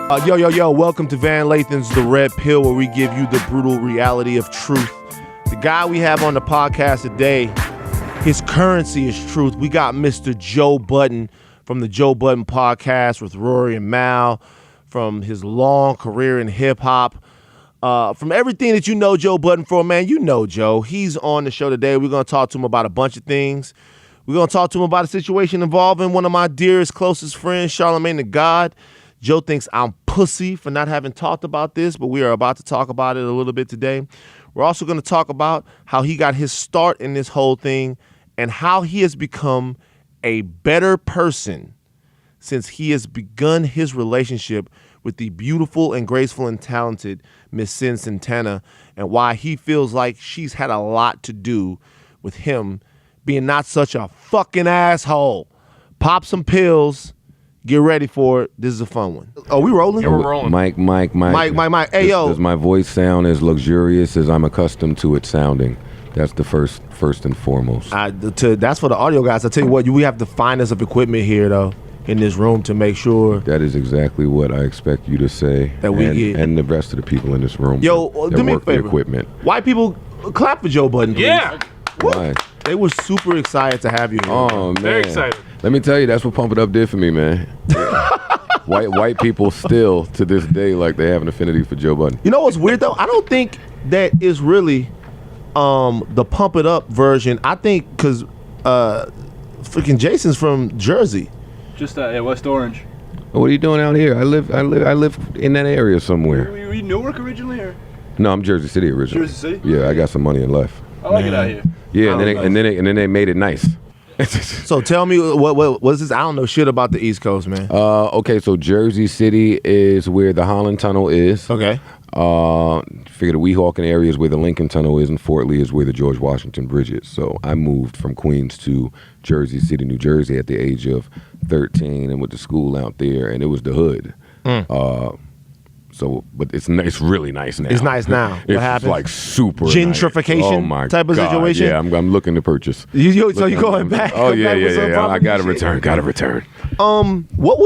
Yo, welcome to Van Lathan's The Red Pill, where we give you the brutal reality of truth. The guy we have on the podcast today, his currency is truth. We got Mr. Joe Budden from the Joe Budden Podcast with Rory and Mal, from his long career in hip-hop. From everything that you know Joe Budden for, man, you know Joe. He's on the show today. We're going to talk to him about a bunch of things. We're going to talk to him about a situation involving one of my dearest, closest friends, Charlamagne Tha God. Joe thinks I'm pussy for not having talked about this, but we are about to talk about it a little bit today. We're also going to talk about how he got his start in this whole thing and how he has become a better person since he has begun his relationship with the beautiful and graceful and talented Miss Sin Santana, and why he feels like she's had a lot to do with him being not such a fucking asshole. Pop some pills. Get ready for it. This is a fun one. Oh, we rolling? Yeah, we're rolling. Mike. Hey, yo. Does my voice sound as luxurious as I'm accustomed to it sounding? That's the first and foremost. That's for the audio guys. I tell you what, we have the finest of equipment here, though, in this room to make sure. That is exactly what I expect you to say. That we get. And the rest of the people in this room. Yo, do me a favor. Equipment. White people, clap for Joe Budden, please. Yeah. Why? They were super excited to have you here. Oh, man. Very excited. Let me tell you, that's what Pump It Up did for me, man. White people still, to this day, like they have an affinity for Joe Budden. You know what's weird, though? I don't think that is really the Pump It Up version. I think because freaking Jason's from Jersey. Just West Orange. What are you doing out here? I live in that area somewhere. Were you Newark originally, or? No, I'm Jersey City originally. Jersey City? Yeah, I got some money in life. I like it out here. Yeah, and then they made it nice. So tell me, what's this? I don't know shit about the East Coast, man. Okay, so Jersey City is where the Holland Tunnel is. Okay. Figure the Weehawken area is where the Lincoln Tunnel is, and Fort Lee is where the George Washington Bridge is. So I moved from Queens to Jersey City, New Jersey at the age of 13 and went to school out there, and it was the hood. But it's really nice now. It's nice now. What it's happened? Like super gentrification nice. type of situation. Yeah, I'm looking to purchase. So you're going back? Oh yeah. I got to return. What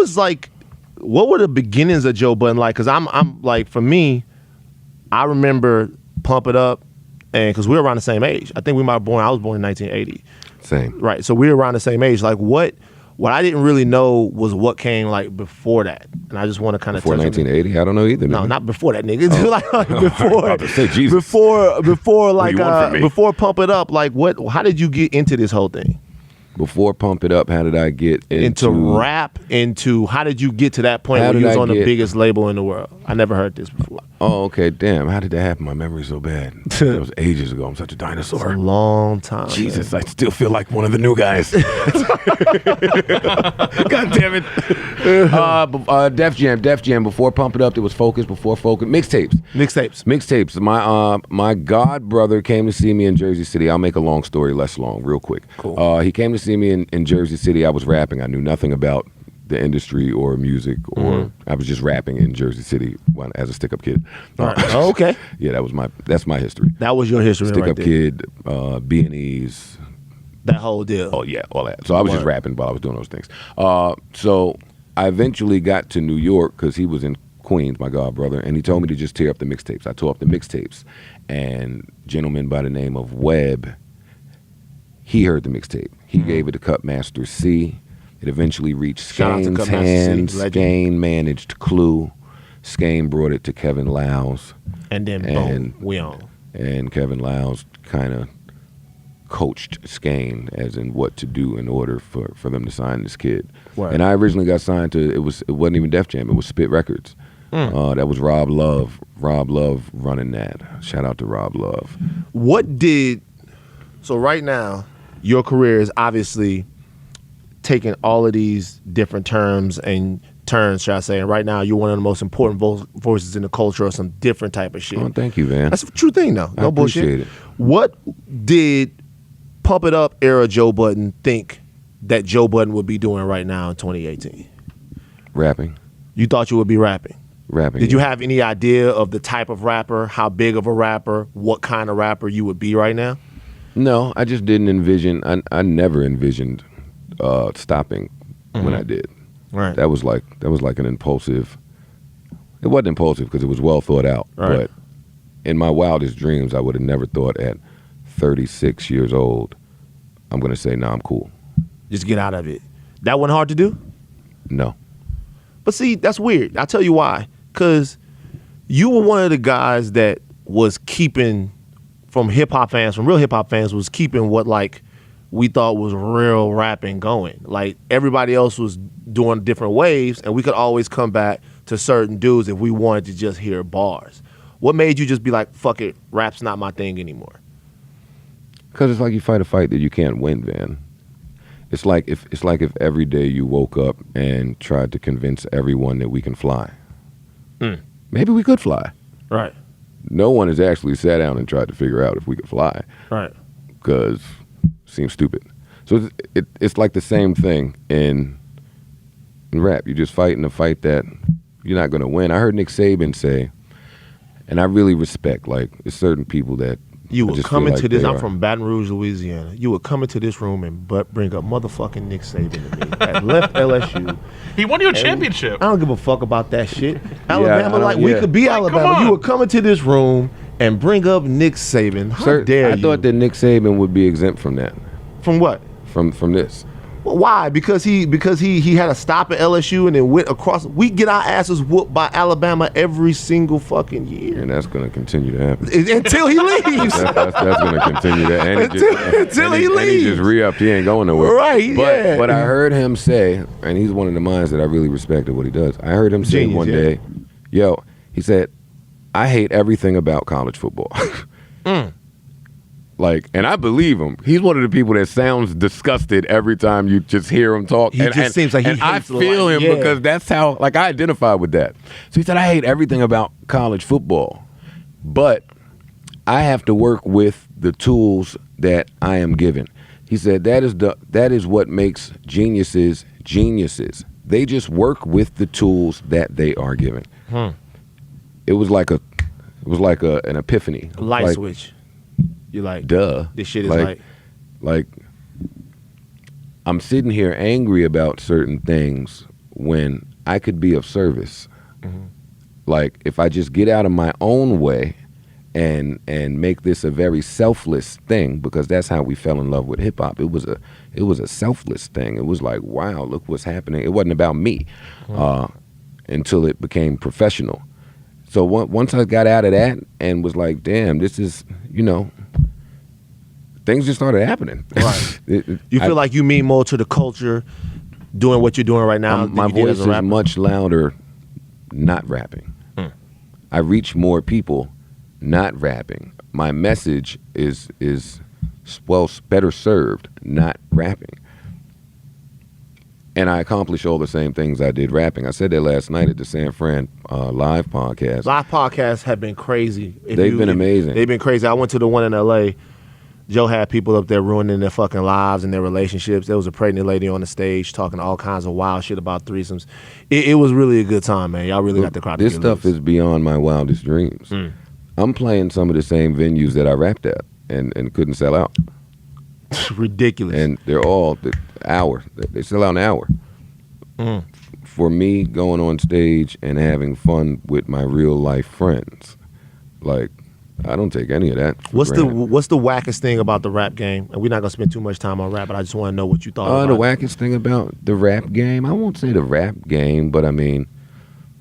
were the beginnings of Joe Budden like? Because I'm like, for me, I remember Pump It Up, and because we were around the same age. I think I was born in 1980. Same. Right. So we were around the same age. Like what I didn't really know was what came like before that, and I just want to kind of before 1980. I don't know either. No, not before that, nigga. Like before Pump It Up. Like what? How did you get into this whole thing? Before Pump It Up, how did I get into rap? How did you get to that point where you was on the biggest label in the world? I never heard this before. Oh, okay. Damn. How did that happen? My memory's so bad. That was ages ago. I'm such a dinosaur. It's a long time. Jesus, man. I still feel like one of the new guys. God damn it. Def Jam. Before Pump It Up, there was Focus. Before Focus, mixtapes. My god brother came to see me in Jersey City. I'll make a long story less long, real quick. Cool. He came to see me in Jersey City. I was rapping. I knew nothing about the industry or music, or I was just rapping in Jersey City as a stick-up kid. Right. Oh, okay. Yeah, that's my history. That was your history. Stick-up kid, B&Es. That whole deal. Oh yeah, all that. So I was just rapping while I was doing those things. So I eventually got to New York because he was in Queens, my god brother, and he told me to just tear up the mixtapes. I tore up the mixtapes, and a gentleman by the name of Webb, he heard the mixtape. He gave it to Cutmaster C. It eventually reached Skane's hands. Skane managed Clue. Skane brought it to Kevin Liles. And then boom, we on. And Kevin Liles kind of coached Skane as in what to do in order for them to sign this kid. Right. And I originally got signed to, it wasn't even Def Jam, it was Spit Records. That was Rob Love running that. Shout out to Rob Love. So right now, your career is obviously taking all of these different terms and turns, shall I say, and right now you're one of the most important voices in the culture of some different type of shit. Oh, thank you, man. That's a true thing, though. No bullshit. Appreciate it. What did Pump It Up era Joe Budden think that Joe Budden would be doing right now in 2018? Rapping. You thought you would be rapping? Rapping. Did you have any idea of the type of rapper, how big of a rapper, what kind of rapper you would be right now? No, I just didn't envision. I never envisioned stopping when I did. Right. That was like an impulsive. It wasn't impulsive because it was well thought out. Right. But in my wildest dreams, I would have never thought at 36 years old, I'm going to say, nah, I'm cool. Just get out of it. That wasn't hard to do? No. But see, that's weird. I'll tell you why. Because you were one of the guys that was keeping, from hip-hop fans, from real hip-hop fans, was keeping what, like, we thought was real rapping going. Like, everybody else was doing different waves, and we could always come back to certain dudes if we wanted to just hear bars. What made you just be like, fuck it, rap's not my thing anymore? Because it's like you fight a fight that you can't win, man. It's like if every day you woke up and tried to convince everyone that we can fly. Maybe we could fly. Right. No one has actually sat down and tried to figure out if we could fly. Right. Because it seems stupid. So it's like the same thing in rap. You're just fighting a fight that you're not going to win. I heard Nick Saban say, and I really respect, like, there's certain people that you were coming to this. I'm are. from Baton Rouge, Louisiana. You were coming to this room and bring up motherfucking Nick Saban to me. That left LSU. He won you a championship. I don't give a fuck about that shit. Alabama, we could be Like, Alabama. come on. You were coming to this room and bring up Nick Saban. How dare you? I thought that Nick Saban would be exempt from that. From what? From this. Well, why? Because he had a stop at LSU and then went across. We get our asses whooped by Alabama every single fucking year. And that's going to continue to happen. Until he leaves. That's going to continue to happen. Until he And he leaves. just re-upped. He ain't going nowhere. Right, yeah. But I heard him say, and he's one of the minds that I really respect at what he does. I heard him say Genius, one yeah. day, he said, I hate everything about college football. Like, and I believe him. He's one of the people that sounds disgusted every time you just hear him talk. He just seems like he I hates feel life. him Yeah. because that's how, like, I identify with that. So he said, I hate everything about college football, but I have to work with the tools that I am given. He said that is what makes geniuses geniuses. They just work with the tools that they are given. It was like an epiphany. Light Like, switch. You're like, duh. this shit is like I'm sitting here angry about certain things when I could be of service. Like, if I just get out of my own way and make this a very selfless thing, because that's how we fell in love with hip hop. It was a selfless thing. It was like, wow, look what's happening. It wasn't about me until it became professional. So once I got out of that and was like, damn, this is, things just started happening. Right. You feel like you mean more to the culture doing what you're doing right now? My than you did voice as a is rapper? much louder not rapping. I reach more people not rapping. My message is better served not rapping. And I accomplish all the same things I did rapping. I said that last night at the San Fran live podcast. Live podcasts have been crazy. They've been amazing. They've been crazy. I went to the one in L.A. Joe had people up there ruining their fucking lives and their relationships. There was a pregnant lady on the stage talking all kinds of wild shit about threesomes. It was really a good time, man. Y'all really got the crowd. This stuff is beyond my wildest dreams. I'm playing some of the same venues that I rapped at and couldn't sell out. ridiculous. And they're all the hour. They sell out an hour. For me, going on stage and having fun with my real life friends, like, I don't take any of that for What's granted. the wackest thing about the rap game? And we're not gonna spend too much time on rap, but I just want to know what you thought. The about it. wackest thing about the rap game, I won't say the rap game, but I mean,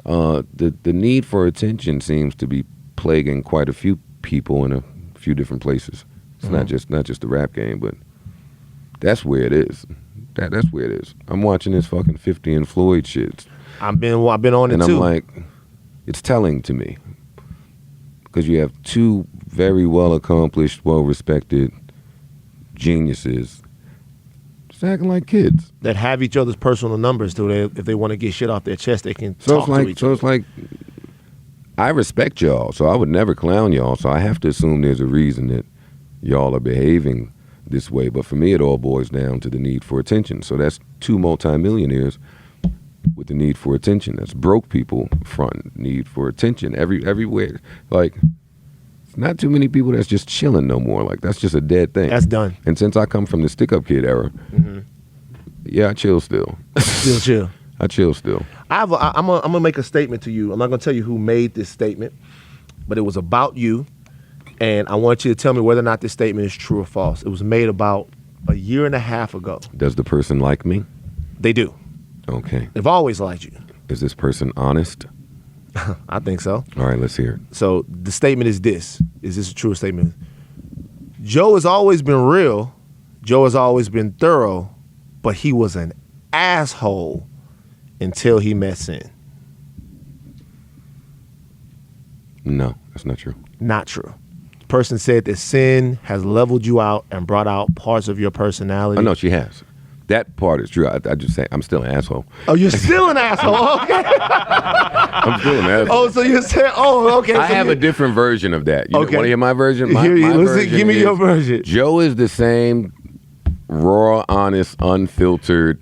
the need for attention seems to be plaguing quite a few people in a few different places. It's not just the rap game, but that's where it is. That's where it is. I'm watching this fucking 50 and Floyd shit, I've been on it and too. I'm like, it's telling to me. Because you have two very well-accomplished, well-respected geniuses just acting like kids. that have each other's personal numbers, too. If they want to get shit off their chest, they can So talk it's like, to each other. it's like, I respect y'all, so I would never clown y'all. So I have to assume there's a reason that y'all are behaving this way. But for me, it all boils down to the need for attention. So that's two multimillionaires with the need for attention. That's broke people front need for attention everywhere. Like, it's not too many people that's just chilling no more. Like, that's just a dead thing. That's done. And since I come from the stick-up kid era, yeah, I chill still. Still chill. I chill still. I'm gonna make a statement to you. I'm not gonna tell you who made this statement, but it was about you, and I want you to tell me whether or not this statement is true or false. It was made about a year and a half ago. Does the person like me? They do. Okay. They've always liked you. Is this person honest? I think so. All right, let's hear it. So the statement is this. Is this a true statement? Joe has always been real. Joe has always been thorough, but he was an asshole until he met Sin. No, that's not true. Not true. The person said that Sin has leveled you out and brought out parts of your personality. Oh, no, she has. That part is true. I just say I'm still an asshole. Oh, you're still an asshole. Okay. I'm still an asshole. Oh, so you're saying, okay. I have a different version of that. You want to hear my version? My version give me your version. Joe is the same raw, honest, unfiltered,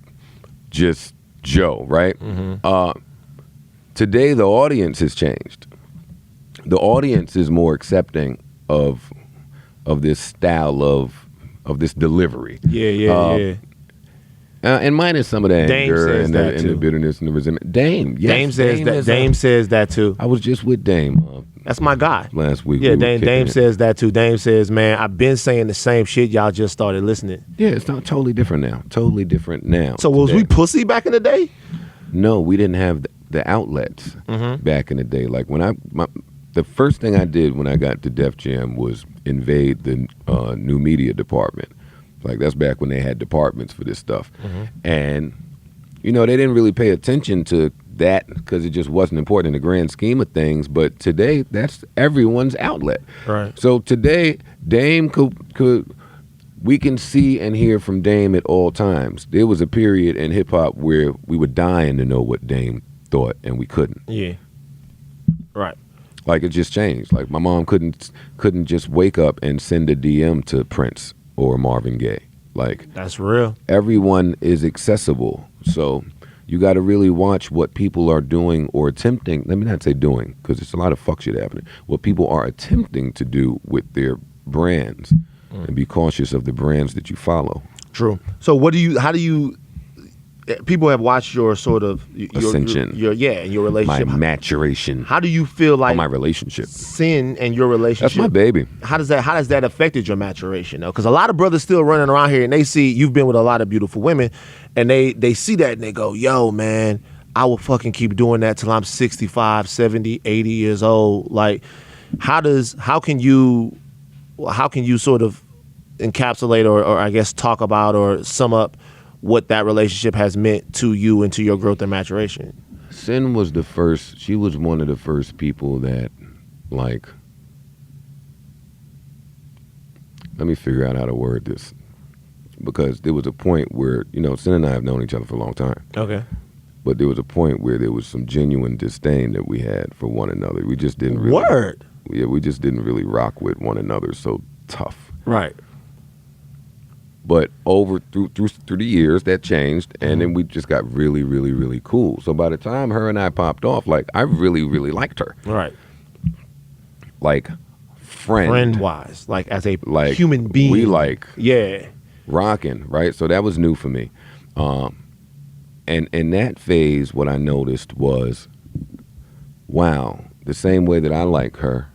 just Joe, right? Mm-hmm. Today, the audience has changed. The audience is more accepting of this style of this delivery. Yeah. And minus some of the anger and the bitterness and the resentment. Dame, yes. Dame says that too. I was just with Dame. That's my guy. Last week. Yeah, Dame says that too. Dame says, man, I've been saying the same shit. Y'all just started listening. Yeah, it's not totally different now. Totally different now. So was we pussy back in the day? No, we didn't have the outlets back in the day. Like when the first thing I did when I got to Def Jam was invade the new media department. Like that's back when they had departments for this stuff. And, they didn't really pay attention to that because it just wasn't important in the grand scheme of things. But today, that's everyone's outlet. Right. So today, Dame we can see and hear from Dame at all times. There was a period in hip hop where we were dying to know what Dame thought and we couldn't. Yeah. Right. Like it just changed. Like my mom couldn't just wake up and send a DM to Prince or Marvin Gaye. Like that's real. Everyone is accessible. So you got to really watch what people are doing or attempting. Let me not say doing because there's a lot of fuck shit happening. What people are attempting to do with their brands and be cautious of the brands that you follow. True. So how do you people have watched your sort of ascension, your relationship, my maturation. How do you feel like my relationship, Sin and your relationship? That's my baby. How does that affected your maturation? Because a lot of brothers still running around here and they see you've been with a lot of beautiful women, and they see that and they go, "Yo, man, I will fucking keep doing that till I'm 65, 70, 80 years old." Like, how can you sort of encapsulate or I guess talk about or sum up what that relationship has meant to you and to your growth and maturation? Sin was she was one of the first people that, like, let me figure out how to word this. Because there was a point where, Sin and I have known each other for a long time. Okay. But there was a point where there was some genuine disdain that we had for one another. We just didn't really. Word. Yeah, we just didn't really rock with one another so tough. Right. But through the years, that changed, and then we just got really, really, really cool. So by the time her and I popped off, like, I really, really liked her. Right. Like, friend-wise, like as a human being. We rocking, right? So that was new for me. And in that phase, what I noticed was, wow, the same way that I like her,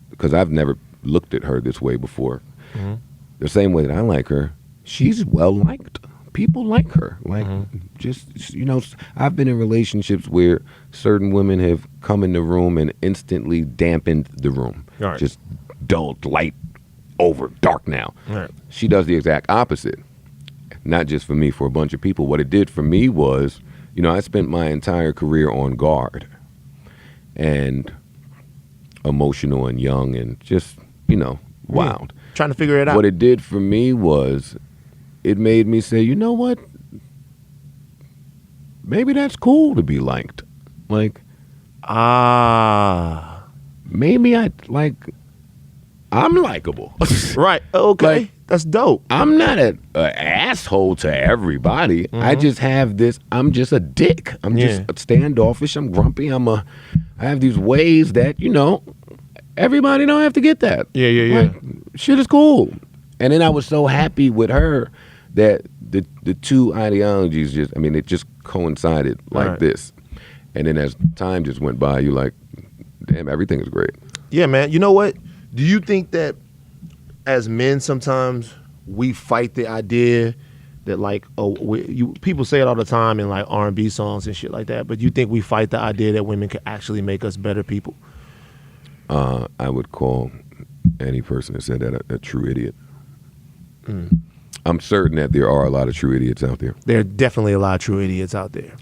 because I've never looked at her this way before. The same way that I like her, she's well liked. People like her. Like, just, I've been in relationships where certain women have come in the room and instantly dampened the room. Right. Just dulled light over dark now. Right. She does the exact opposite. Not just for me, for a bunch of people. What it did for me was, I spent my entire career on guard and emotional and young and just, wild. Trying to figure it out. What it did for me was it made me say, you know what? Maybe that's cool to be liked. Like, maybe I'm likable. Right. Okay. Like, that's dope. I'm not an asshole to everybody. I just have this, I'm just a dick. I'm just standoffish. I'm grumpy. I have these ways that, everybody don't have to get that. Yeah. Like, shit is cool. And then I was so happy with her that the two ideologies just, I mean, it just coincided like this. And then as time just went by, you're like, damn, everything is great. Yeah, man. You know what? Do you think that as men sometimes we fight the idea that like, people say it all the time in like R&B songs and shit like that, but you think we fight the idea that women can actually make us better people? I would call any person that said that a true idiot. I'm certain that there are a lot of true idiots out there. There are definitely a lot of true idiots out there.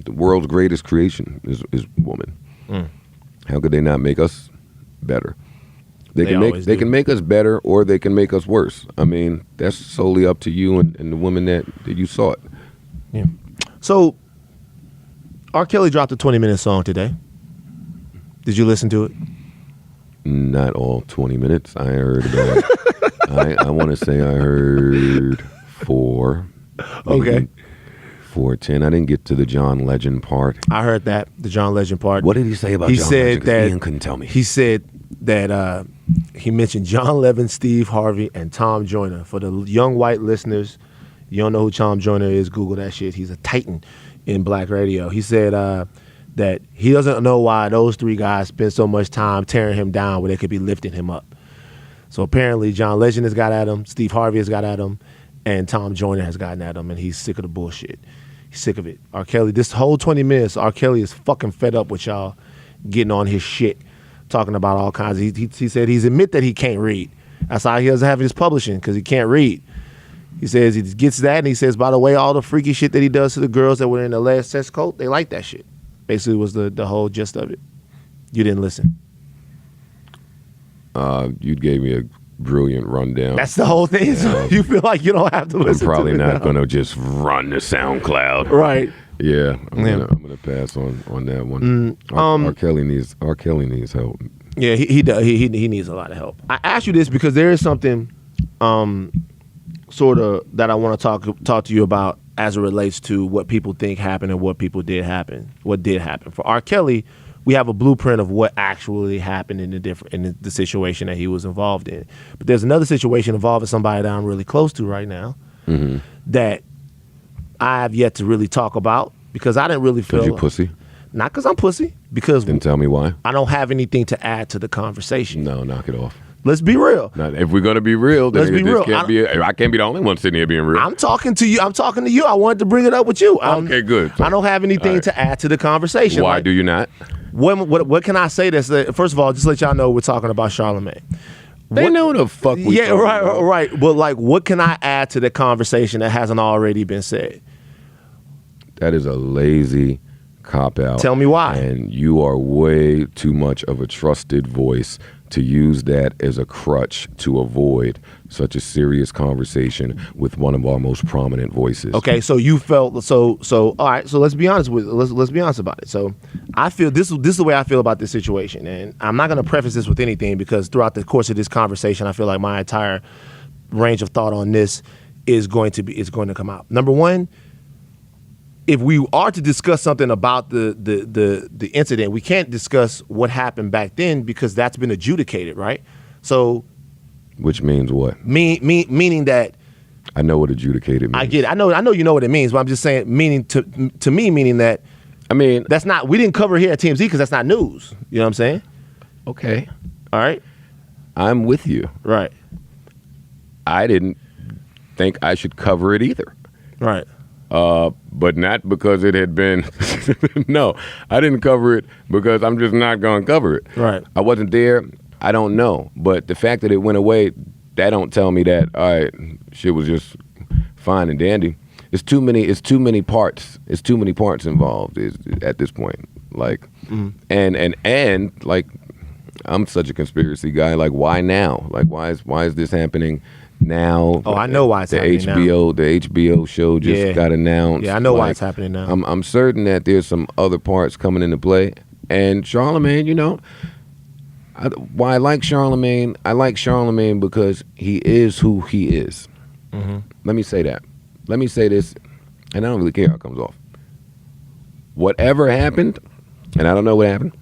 The world's greatest creation is woman. How could they not make us better? They can make us better, or they can make us worse. I mean, that's solely up to you and the woman that you sought. Yeah. So, R. Kelly dropped a 20-minute song today. Did you listen to it? Not all 20 minutes. I heard about. I want to say I heard 4. Okay. 4:10. I didn't get to the John Legend part. I heard that, the John Legend part. What did he say about John Legend? Ian couldn't tell me. He said that he mentioned John Legend, Steve Harvey, and Tom Joyner. For the young white listeners, you don't know who Tom Joyner is, Google that shit. He's a titan in black radio. He said that he doesn't know why those 3 guys spend so much time tearing him down when they could be lifting him up. So apparently John Legend has got at him, Steve Harvey has got at him, and Tom Joyner has gotten at him, and he's sick of the bullshit. He's sick of it. R. Kelly, this whole 20 minutes, R. Kelly is fucking fed up with y'all getting on his shit, talking about all kinds. He said he's admit that he can't read. That's how he doesn't have his publishing, because he can't read. He says he gets that, and he says, by the way, all the freaky shit that he does to the girls that were in the last sex cult, they like that shit. Basically was the whole gist of it. You didn't listen. You gave me a brilliant rundown. That's the whole thing. So you feel like you don't have to listen. I'm probably to not going to just run the SoundCloud. Right. Yeah, I'm gonna pass on that one. R. Kelly needs help. Yeah, he does. He needs a lot of help. I asked you this because there is something sort of that I want to talk to you about as it relates to what people think happened and what did happen. For R. Kelly, we have a blueprint of what actually happened in the situation that he was involved in. But there's another situation involving somebody that I'm really close to right now that I have yet to really talk about because I didn't really feel. Because you pussy? Not because I'm pussy. Because then tell me why. I don't have anything to add to the conversation. No, knock it off. Let's be real. Now, if we're gonna be real, then I can't be the only one sitting here being real. I'm talking to you. I wanted to bring it up with you. Okay, good. I don't have anything to add to the conversation. Why do you not? What can I say? First of all, just let y'all know we're talking about Charlamagne. They know the fuck we talking about. Right. But like, what can I add to the conversation that hasn't already been said? That is a lazy cop-out. Tell me why. And you are way too much of a trusted voice to use that as a crutch to avoid such a serious conversation with one of our most prominent voices. Okay, so you felt so all right, so let's be honest about it. So I feel this is the way I feel about this situation, and I'm not going to preface this with anything because throughout the course of this conversation I feel like my entire range of thought on this is going to come out. Number one, if we are to discuss something about the incident, we can't discuss what happened back then because that's been adjudicated, right? So, which means what? Meaning that I know what adjudicated means. I get it. I know you know what it means, but I'm just saying meaning that I mean that's not, we didn't cover it here at TMZ because that's not news. You know what I'm saying? Okay. All right. I'm with you. Right. I didn't think I should cover it either. Right. But not because it had been, no, I didn't cover it because I'm just not going to cover it. Right. I wasn't there. I don't know. But the fact that it went away, that don't tell me that, all right, shit was just fine and dandy. It's too many parts. It's too many parts involved at this point. Like, and like, I'm such a conspiracy guy. Like, why now? Like, why is this happening now? Oh, I know why it's happening now. The HBO show just got announced. Yeah, I know why it's happening now. I'm certain that there's some other parts coming into play. And Charlamagne, you know, why I like Charlamagne because he is who he is. Let me say that. Let me say this, and I don't really care how it comes off. Whatever happened, and I don't know what happened,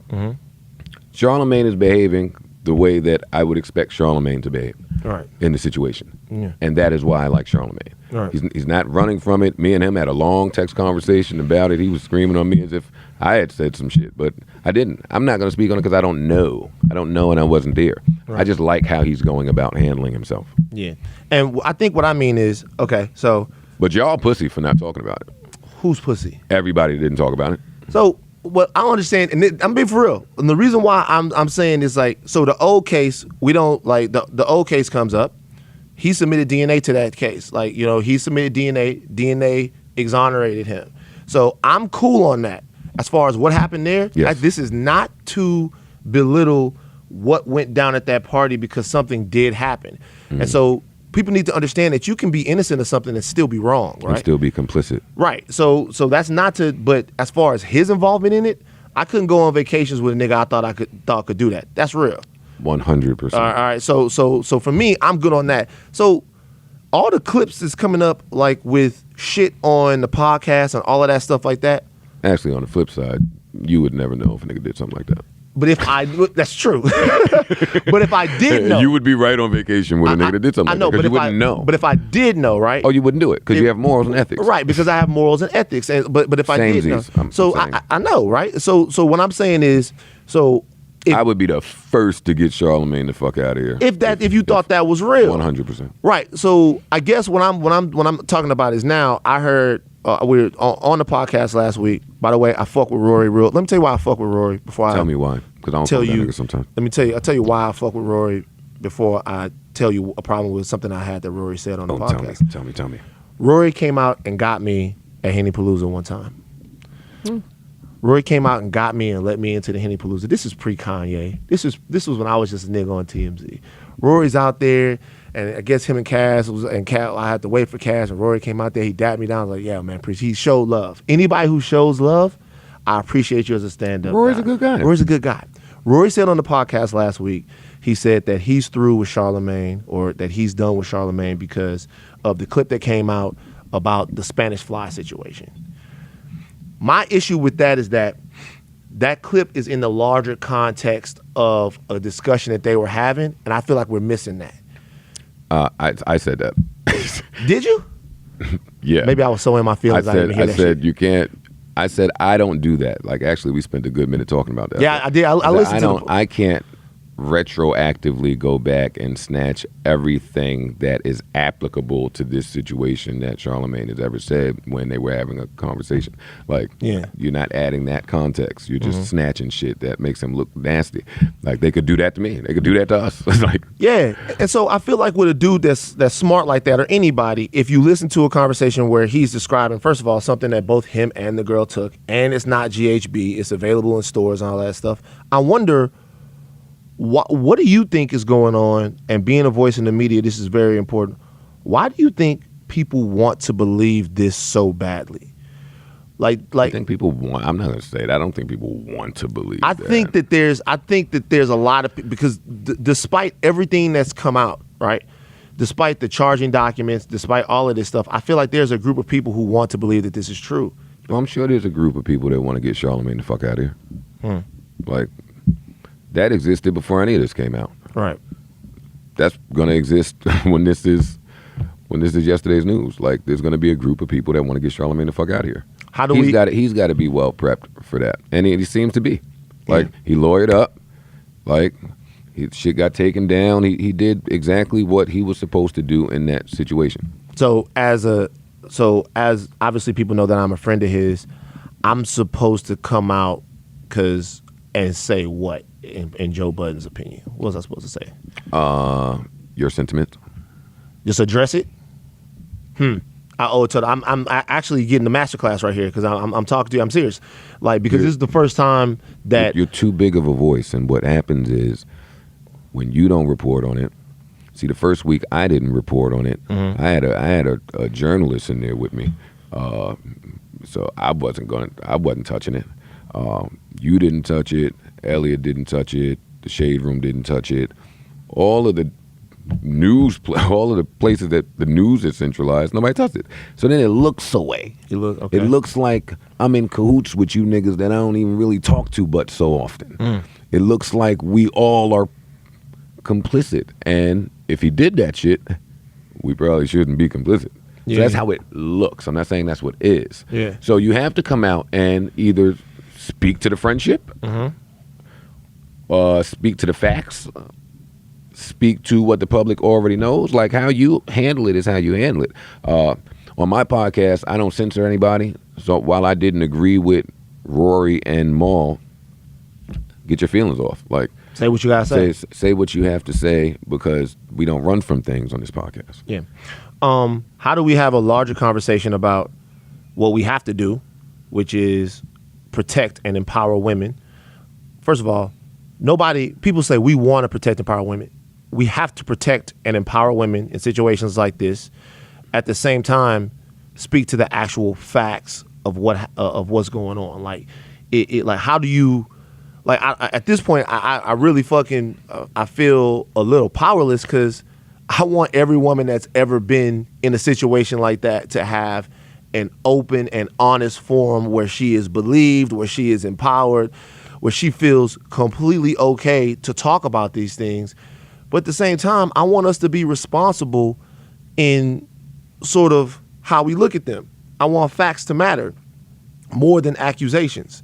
Charlamagne is behaving the way that I would expect Charlamagne to behave Right. in the situation. Yeah. And that is why I like Charlamagne. Right. He's not running from it. Me and him had a long text conversation about it. He was screaming on me as if I had said some shit, but I didn't. I'm not going to speak on it because I don't know. I don't know, and I wasn't there. Right. I just like how he's going about handling himself. Yeah. And I think what I mean is, okay, so But y'all pussy for not talking about it. who's pussy? Everybody didn't talk about it. So what I don't understand, and I'm being for real, and the reason why I'm saying is like, so the old case, we don't like the old case comes up. He submitted DNA to that case. Like, you know, he submitted DNA exonerated him. So I'm cool on that. As far as what happened there, Yes. this is not to belittle what went down at that party because something did happen. And so people need to understand that you can be innocent of something and still be wrong, right? And still be complicit. Right. So that's not to. But as far as his involvement in it, I couldn't go on vacations with a nigga I thought could do that. That's real. 100%. All right. So for me, I'm good on that. So all the clips is coming up like with shit on the podcast and all of that stuff like that. Actually, on the flip side, you would never know if a nigga did something like that. But if that's true. But if I did know, You would be right on vacation with a nigga that did something I know, like that but because you if wouldn't know. But if I did know, right? Oh, you wouldn't do it because you have morals and ethics. Right, because I have morals and ethics. But if I did know, Samesies, so I'm saying. I know, right? So what I'm saying is, so if, I would be the first to get Charlamagne the fuck out of here. if you thought that was real, 100%. right? So I guess what I'm talking about is now I heard we were on the podcast last week. By the way, I fuck with Rory real. Let me tell you why I fuck with Rory before I Tell me why, because I don't tell fuck with you. that nigga sometimes. Let me tell you. I'll tell you why I fuck with Rory before I tell you a problem with something I had that Rory said on the podcast. Tell me. Rory came out and got me at Henny Palooza one time. Rory came out and got me and let me into the Henny Palooza. This is pre-Kanye. This was when I was just a nigga on TMZ. Rory's out there, and I guess him and Cass I had to wait for Cass, and Rory came out there. He dapped me down. I was like, yeah, man, he showed love. Anybody who shows love, I appreciate you as a stand-up Rory's guy. a good guy. Rory's a good guy. Rory said on the podcast last week, he said that he's through with Charlamagne, or that he's done with Charlamagne because of the clip that came out about the Spanish Fly situation. My issue with that is that clip is in the larger context of a discussion that they were having, and I feel like we're missing that. I said that. Did you? Yeah. Maybe I was so in my feelings I didn't even hear that shit. You can't. I said I don't do that. Like, actually, we spent a good minute talking about that. Yeah, I did. I listened to I can't retroactively go back and snatch everything that is applicable to this situation that Charlamagne has ever said when they were having a conversation. Like, Yeah. you're not adding that context. You're just snatching shit that makes him look nasty. Like, they could do that to me. They could do that to us. Like, Yeah, and so I feel like with a dude that's smart like that, or anybody, if you listen to a conversation where he's describing, first of all, something that both him and the girl took, and it's not GHB, it's available in stores and all that stuff, I wonder, what do you think is going on? And being a voice in the media, this is very important. Why do you think people want to believe this so badly? Like I think people want. I'm not going to say it. I don't think people want to believe. I think that there's a lot of because despite everything that's come out, right? Despite the charging documents, despite all of this stuff, I feel like there's a group of people who want to believe that this is true. Well, I'm sure there's a group of people that want to get Charlamagne the fuck out of here. Like, that existed before any of this came out. Right. That's gonna exist when this is yesterday's news. Like, there's gonna be a group of people that want to get Charlamagne the fuck out of here. How do He's got to be well prepped for that, and he seems to be. Like, he lawyered up. Like, shit got taken down. He did exactly what he was supposed to do in that situation. So as obviously people know that I'm a friend of his, I'm supposed to come out and say what in Joe Budden's opinion? What was I supposed to say? Your sentiment. Just address it. I owe it to. I'm actually getting the masterclass right here because I'm talking to you. I'm serious, like, because this is the first time that you're too big of a voice, and what happens is when you don't report on it. See, the first week I didn't report on it. I had a journalist in there with me, so I wasn't touching it. You didn't touch it. Elliot didn't touch it. The Shade Room didn't touch it. All of the all of the places that the news is centralized, nobody touched it. So then it looks away. It looks like I'm in cahoots with you niggas that I don't even really talk to but so often. It looks like we all are complicit. And if he did that shit, we probably shouldn't be complicit. So that's how it looks. I'm not saying that's what it is. Yeah. So you have to come out and either speak to the friendship, speak to the facts, speak to what the public already knows. Like, how you handle it is how you handle it. On my podcast, I don't censor anybody. So while I didn't agree with Rory and Mal, get your feelings off. Like, say what you gotta say. Say what you have to say, because we don't run from things on this podcast. Yeah. How do we have a larger conversation about what we have to do, which is protect and empower women? First of all, people say we want to protect and empower women. We have to protect and empower women in situations like this. At the same time, speak to the actual facts of what's going on. Like, like, how do you, like, at this point, I really fucking, I feel a little powerless, because I want every woman that's ever been in a situation like that to have an open and honest forum where she is believed, where she is empowered, where she feels completely okay to talk about these things. But at the same time, I want us to be responsible in sort of how we look at them. I want facts to matter more than accusations.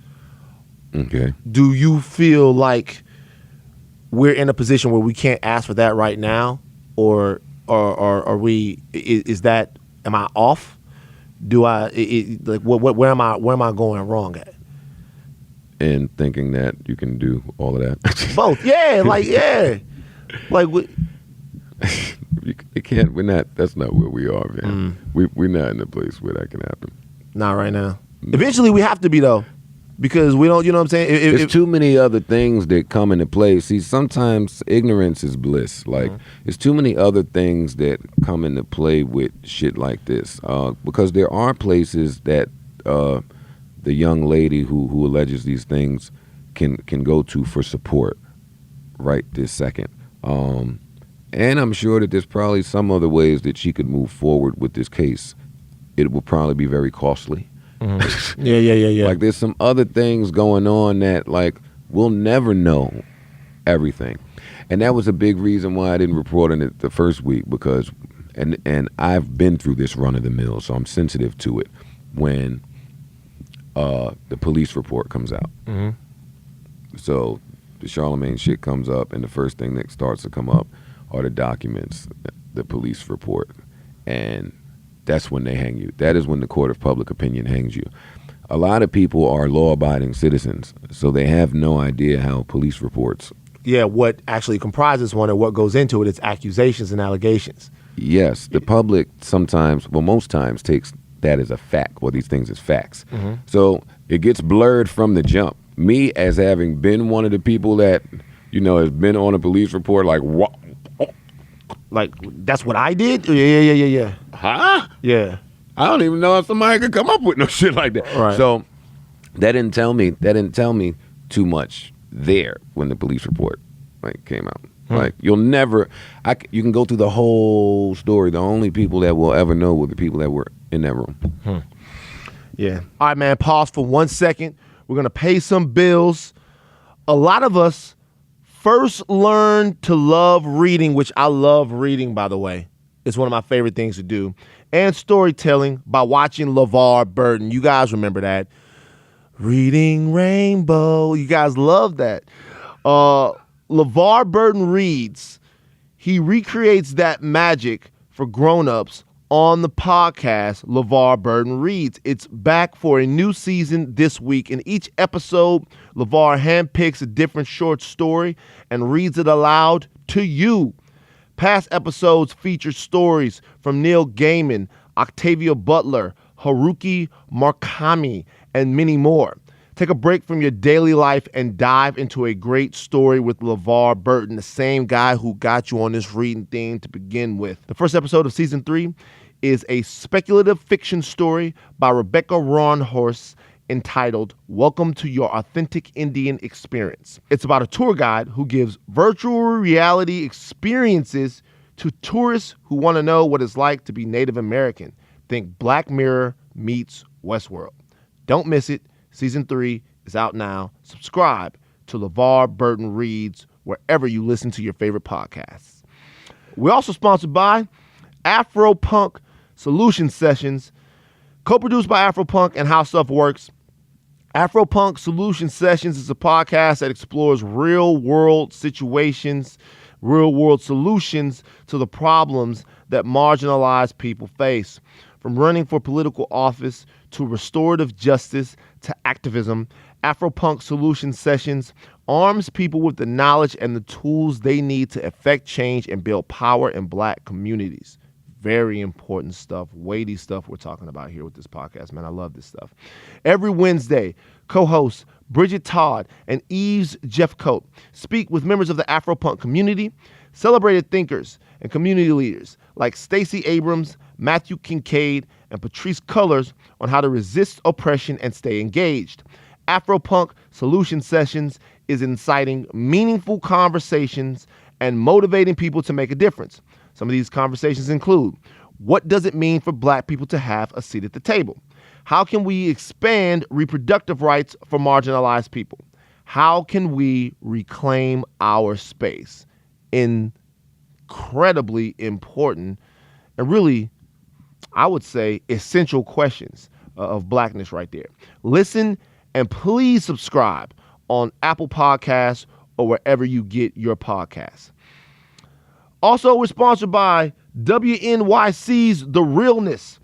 Okay. Do you feel like we're in a position where we can't ask for that right now? Or are we, am I off? Where am I going wrong at? And thinking that you can do all of that. Both. Yeah. Like, it can't, that's not where we are, man. We're not in a place where that can happen. Not right now. Eventually we have to be, though. Because we don't, you know what I'm saying? There's too many other things that come into play. See, sometimes ignorance is bliss. Like, there's too many other things that come into play with shit like this. Because there are places that the young lady who alleges these things can go to for support right this second. And I'm sure that there's probably some other ways that she could move forward with this case. It will probably be very costly. Yeah. Like, there's some other things going on that, like, we'll never know everything. And that was a big reason why I didn't report on it the first week, because and I've been through this run of the mill, so I'm sensitive to it when the police report comes out. So the Charlamagne shit comes up, and the first thing that starts to come up are the documents, the police report, and that's when they hang you. That is when the court of public opinion hangs you. A lot of people are law-abiding citizens, so they have no idea how police reports. Yeah, what actually comprises one and what goes into it is accusations and allegations. Yes, the public sometimes, well, most times, takes that as a fact, or these things as facts. So it gets blurred from the jump. Me, as having been one of the people that, has been on a police report, like, what? Like, that's what I did? Yeah. Huh? Yeah. I don't even know if somebody could come up with no shit like that. Right. So that didn't tell me too much there when the police report came out. Like, you'll never, you can go through the whole story. The only people that will ever know were the people that were in that room. Yeah. All right, man, pause for 1 second. We're going to pay some bills. A lot of us first learned to love reading, which I love reading, by the way. It's one of my favorite things to do. And storytelling by watching LeVar Burton. You guys remember that. Reading Rainbow. You guys love that. LeVar Burton reads. He recreates that magic for grown-ups on the podcast, LeVar Burton Reads. It's back for a new season this week. In each episode, LeVar handpicks a different short story and reads it aloud to you. Past episodes feature stories from Neil Gaiman, Octavia Butler, Haruki Murakami, and many more. Take a break from your daily life and dive into a great story with LeVar Burton, the same guy who got you on this reading thing to begin with. The first episode of season 3 is a speculative fiction story by Rebecca Ronhorst entitled Welcome to Your Authentic Indian Experience. It's about a tour guide who gives virtual reality experiences to tourists who want to know what it's like to be Native American. Think Black Mirror meets Westworld. Don't miss it. Season 3 is out now. Subscribe to LeVar Burton Reads wherever you listen to your favorite podcasts. We're also sponsored by Afro-Punk Solution Sessions, co-produced by Afro-Punk and How Stuff Works. Afro-Punk Solution Sessions is a podcast that explores real-world situations, real-world solutions to the problems that marginalized people face. From running for political office to restorative justice to activism, Afro-Punk Solution Sessions arms people with the knowledge and the tools they need to effect change and build power in Black communities. Very important stuff, weighty stuff we're talking about here with this podcast, man. I love this stuff. Every Wednesday, co-hosts Bridget Todd and Eves Jeffcoat speak with members of the Afro-Punk community, celebrated thinkers, and community leaders like Stacey Abrams, Matthew Kincaid, and Patrice Cullors on how to resist oppression and stay engaged. Afro-Punk Solution Sessions is inciting meaningful conversations and motivating people to make a difference. Some of these conversations include, what does it mean for Black people to have a seat at the table? How can we expand reproductive rights for marginalized people? How can we reclaim our space? Incredibly important and really, I would say, essential questions of Blackness right there. Listen and please subscribe on Apple Podcasts or wherever you get your podcasts. Also, we're sponsored by WNYC's The Realness.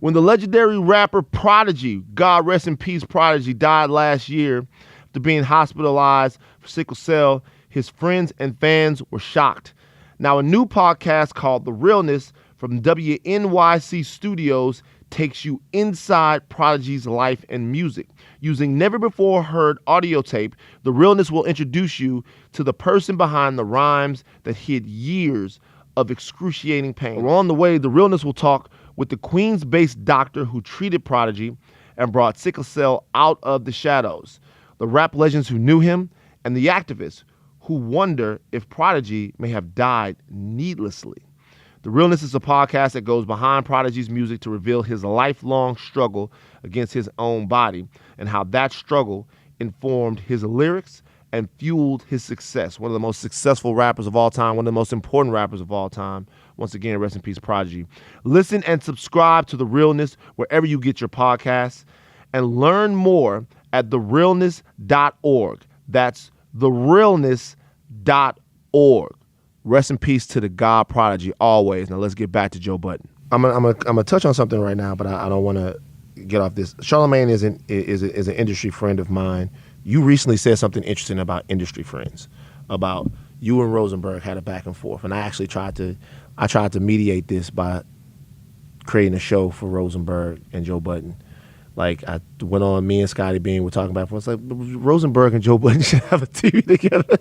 When the legendary rapper Prodigy, God rest in peace Prodigy, died last year after being hospitalized for sickle cell, his friends and fans were shocked. Now, a new podcast called The Realness from WNYC Studios takes you inside Prodigy's life and music. Using never-before-heard audio tape, The Realness will introduce you to the person behind the rhymes that hid years of excruciating pain. Along the way, The Realness will talk with the Queens-based doctor who treated Prodigy and brought sickle cell out of the shadows, the rap legends who knew him, and the activists who wonder if Prodigy may have died needlessly. The Realness is a podcast that goes behind Prodigy's music to reveal his lifelong struggle against his own body and how that struggle informed his lyrics and fueled his success. One of the most successful rappers of all time, one of the most important rappers of all time. Once again, rest in peace, Prodigy. Listen and subscribe to The Realness wherever you get your podcasts and learn more at therealness.org. That's therealness.org. Rest in peace to the God Prodigy always. Now let's get back to Joe Budden. I'm gonna touch on something right now, but I don't want to get off this. Charlamagne is an industry friend of mine. You recently said something interesting about industry friends, about you and Rosenberg had a back and forth, and I actually tried to mediate this by creating a show for Rosenberg and Joe Budden. Like, I went on, me and Scotty Bean were talking about it. It's like, Rosenberg and Joe Budden should have a TV together.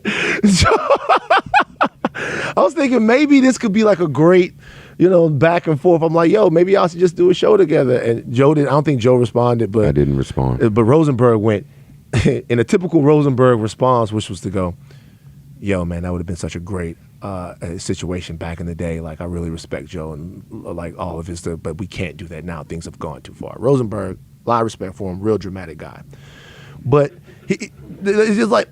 I was thinking maybe this could be like a great, back and forth. I'm like, yo, maybe y'all should just do a show together. And Joe didn't. I don't think Joe responded, but I didn't respond. But Rosenberg went in a typical Rosenberg response, which was to go, yo, man, that would have been such a great situation back in the day. Like, I really respect Joe and like all of his stuff, but we can't do that now. Things have gone too far. Rosenberg, a lot of respect for him, real dramatic guy. But it's just like,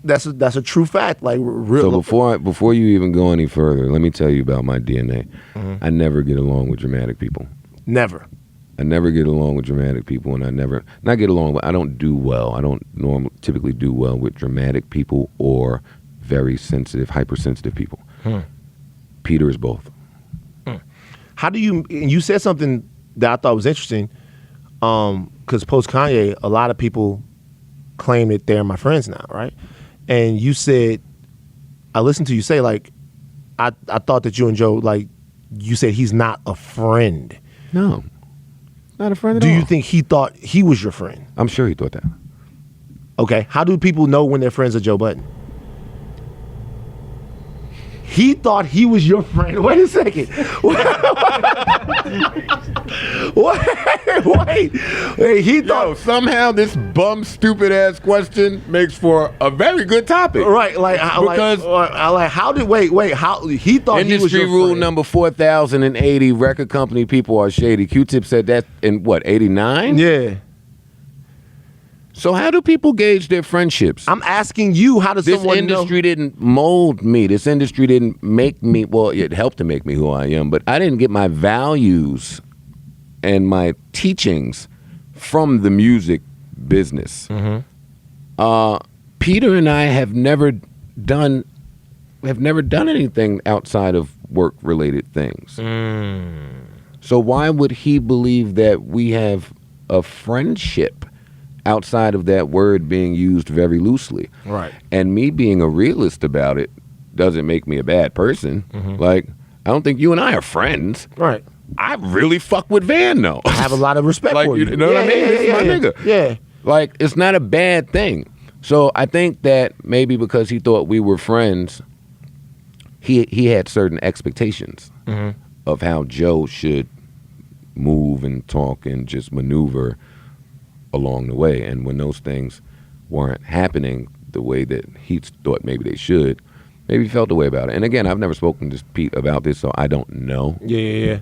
that's a true fact. Like, real. So before you even go any further, let me tell you about my DNA. Mm-hmm. I never get along with dramatic people. Never. I never get along with dramatic people, and I don't do well. I don't typically do well with dramatic people or very sensitive, hypersensitive people. Peter is both. How do you said something that I thought was interesting, because post Kanye, a lot of people claim that they're my friends now, right? And you said, I listened to you say, like, I thought that you and Joe, like, you said he's not a friend. No, not a friend at all. Do you think he thought he was your friend? I'm sure he thought that. Okay, how do people know when they're friends of Joe Budden? He thought he was your friend. Wait a second. Wait. He thought somehow this bum stupid ass question makes for a very good topic. Right, like how he thought he was your industry rule friend. number 4080, record company people are shady. Q-Tip said that in what, 89? Yeah. So how do people gauge their friendships? I'm asking you, how does This someone industry know? didn't mold me. This industry didn't make me, well, it helped to make me who I am, but I didn't get my values and my teachings from the music business. Peter and I have never done anything outside of work-related things. So why would he believe that we have a friendship outside of that word being used very loosely? Right. And me being a realist about it doesn't make me a bad person. Like, I don't think you and I are friends. Right. I really fuck with Van, though. I have a lot of respect Like, for you. you know what I mean? This is my nigga. Yeah. Like, it's not a bad thing. So I think that maybe because he thought we were friends, he had certain expectations of how Joe should move and talk and just maneuver along the way. And when those things weren't happening the way that he thought maybe they should, maybe he felt the way about it. And again, I've never spoken to Pete about this, so I don't know. Yeah.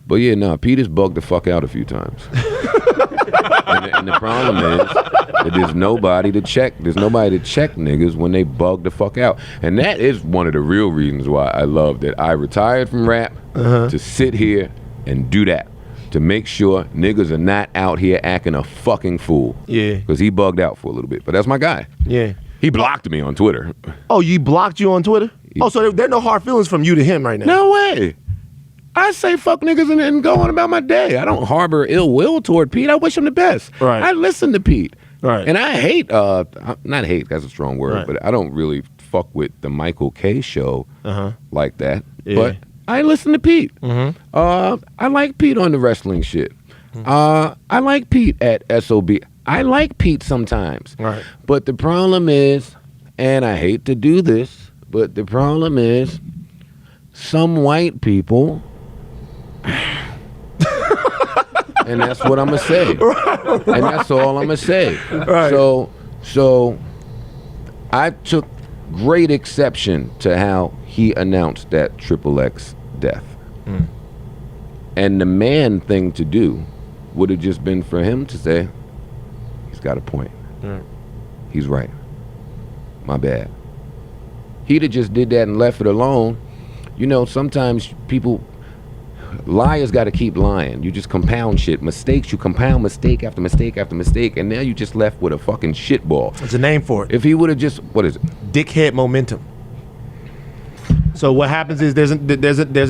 But yeah, no, Pete has bugged the fuck out a few times. and the problem is that there's nobody to check. There's nobody to check niggas when they bug the fuck out. And that is one of the real reasons why I love that I retired from rap to sit here and do that. To make sure niggas are not out here acting a fucking fool. Yeah. Because he bugged out for a little bit. But that's my guy. Yeah. He blocked me on Twitter. Oh, you blocked you on Twitter? Oh, so there are no hard feelings from you to him right now? No way. I say fuck niggas and go on about my day. I don't harbor ill will toward Pete. I wish him the best. Right. I listen to Pete. Right. And I hate, not hate, that's a strong word, Right. but I don't really fuck with the Michael K show like that. Yeah. But I listen to Pete. I like Pete on the wrestling shit. I like Pete at SOB. I like Pete sometimes. Right. But the problem is, and I hate to do this, but the problem is some white people, and that's what I'm going to say. And that's all I'm going to say. Right. So I took great exception to how he announced that Triple X death. And the man thing to do would have just been for him to say, he's got a point. He's right. My bad. He'd have just did that and left it alone. You know, sometimes liars got to keep lying. You just compound shit. Mistakes, you compound mistake after mistake after mistake, and now you just left with a fucking shitball. There's a name for it. If he would have just, what is it? Dickhead momentum. So what happens is there's a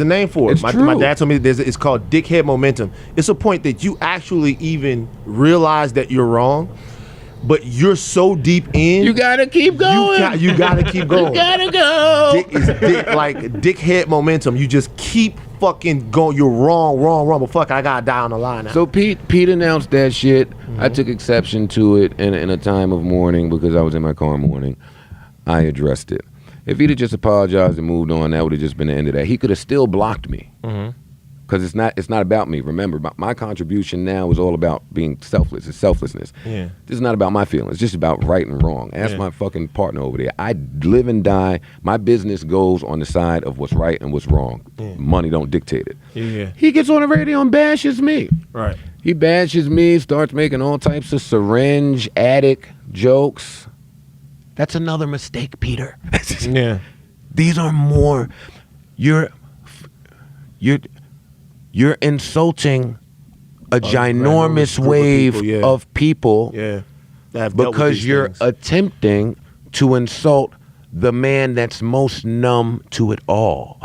name for it. It's My true. dad told me it's called dickhead momentum. It's a point that you actually even realize that you're wrong, but you're so deep in. You gotta keep going. You gotta keep going. You gotta go. Like dickhead momentum. You just keep fucking going. You're wrong. But fuck, I gotta die on the line now. So Pete announced that shit. I took exception to it in a time of mourning because I was in my car mourning. I addressed it. If he'd have just apologized and moved on, that would have just been the end of that. He could have still blocked me. Because it's not about me. Remember, my contribution now is all about being selfless. It's selflessness. Yeah. This is not about my feelings. It's just about right and wrong. Ask my fucking partner over there. I live and die. My business goes on the side of what's right and what's wrong. Money don't dictate it. Yeah. He gets on the radio and bashes me. Right. He bashes me, starts making all types of syringe addict jokes. That's another mistake, Peter. Yeah. These are more. You're insulting a ginormous wave of people Yeah. That have dealt with because these you're things. attempting to insult the man that's most numb to it all.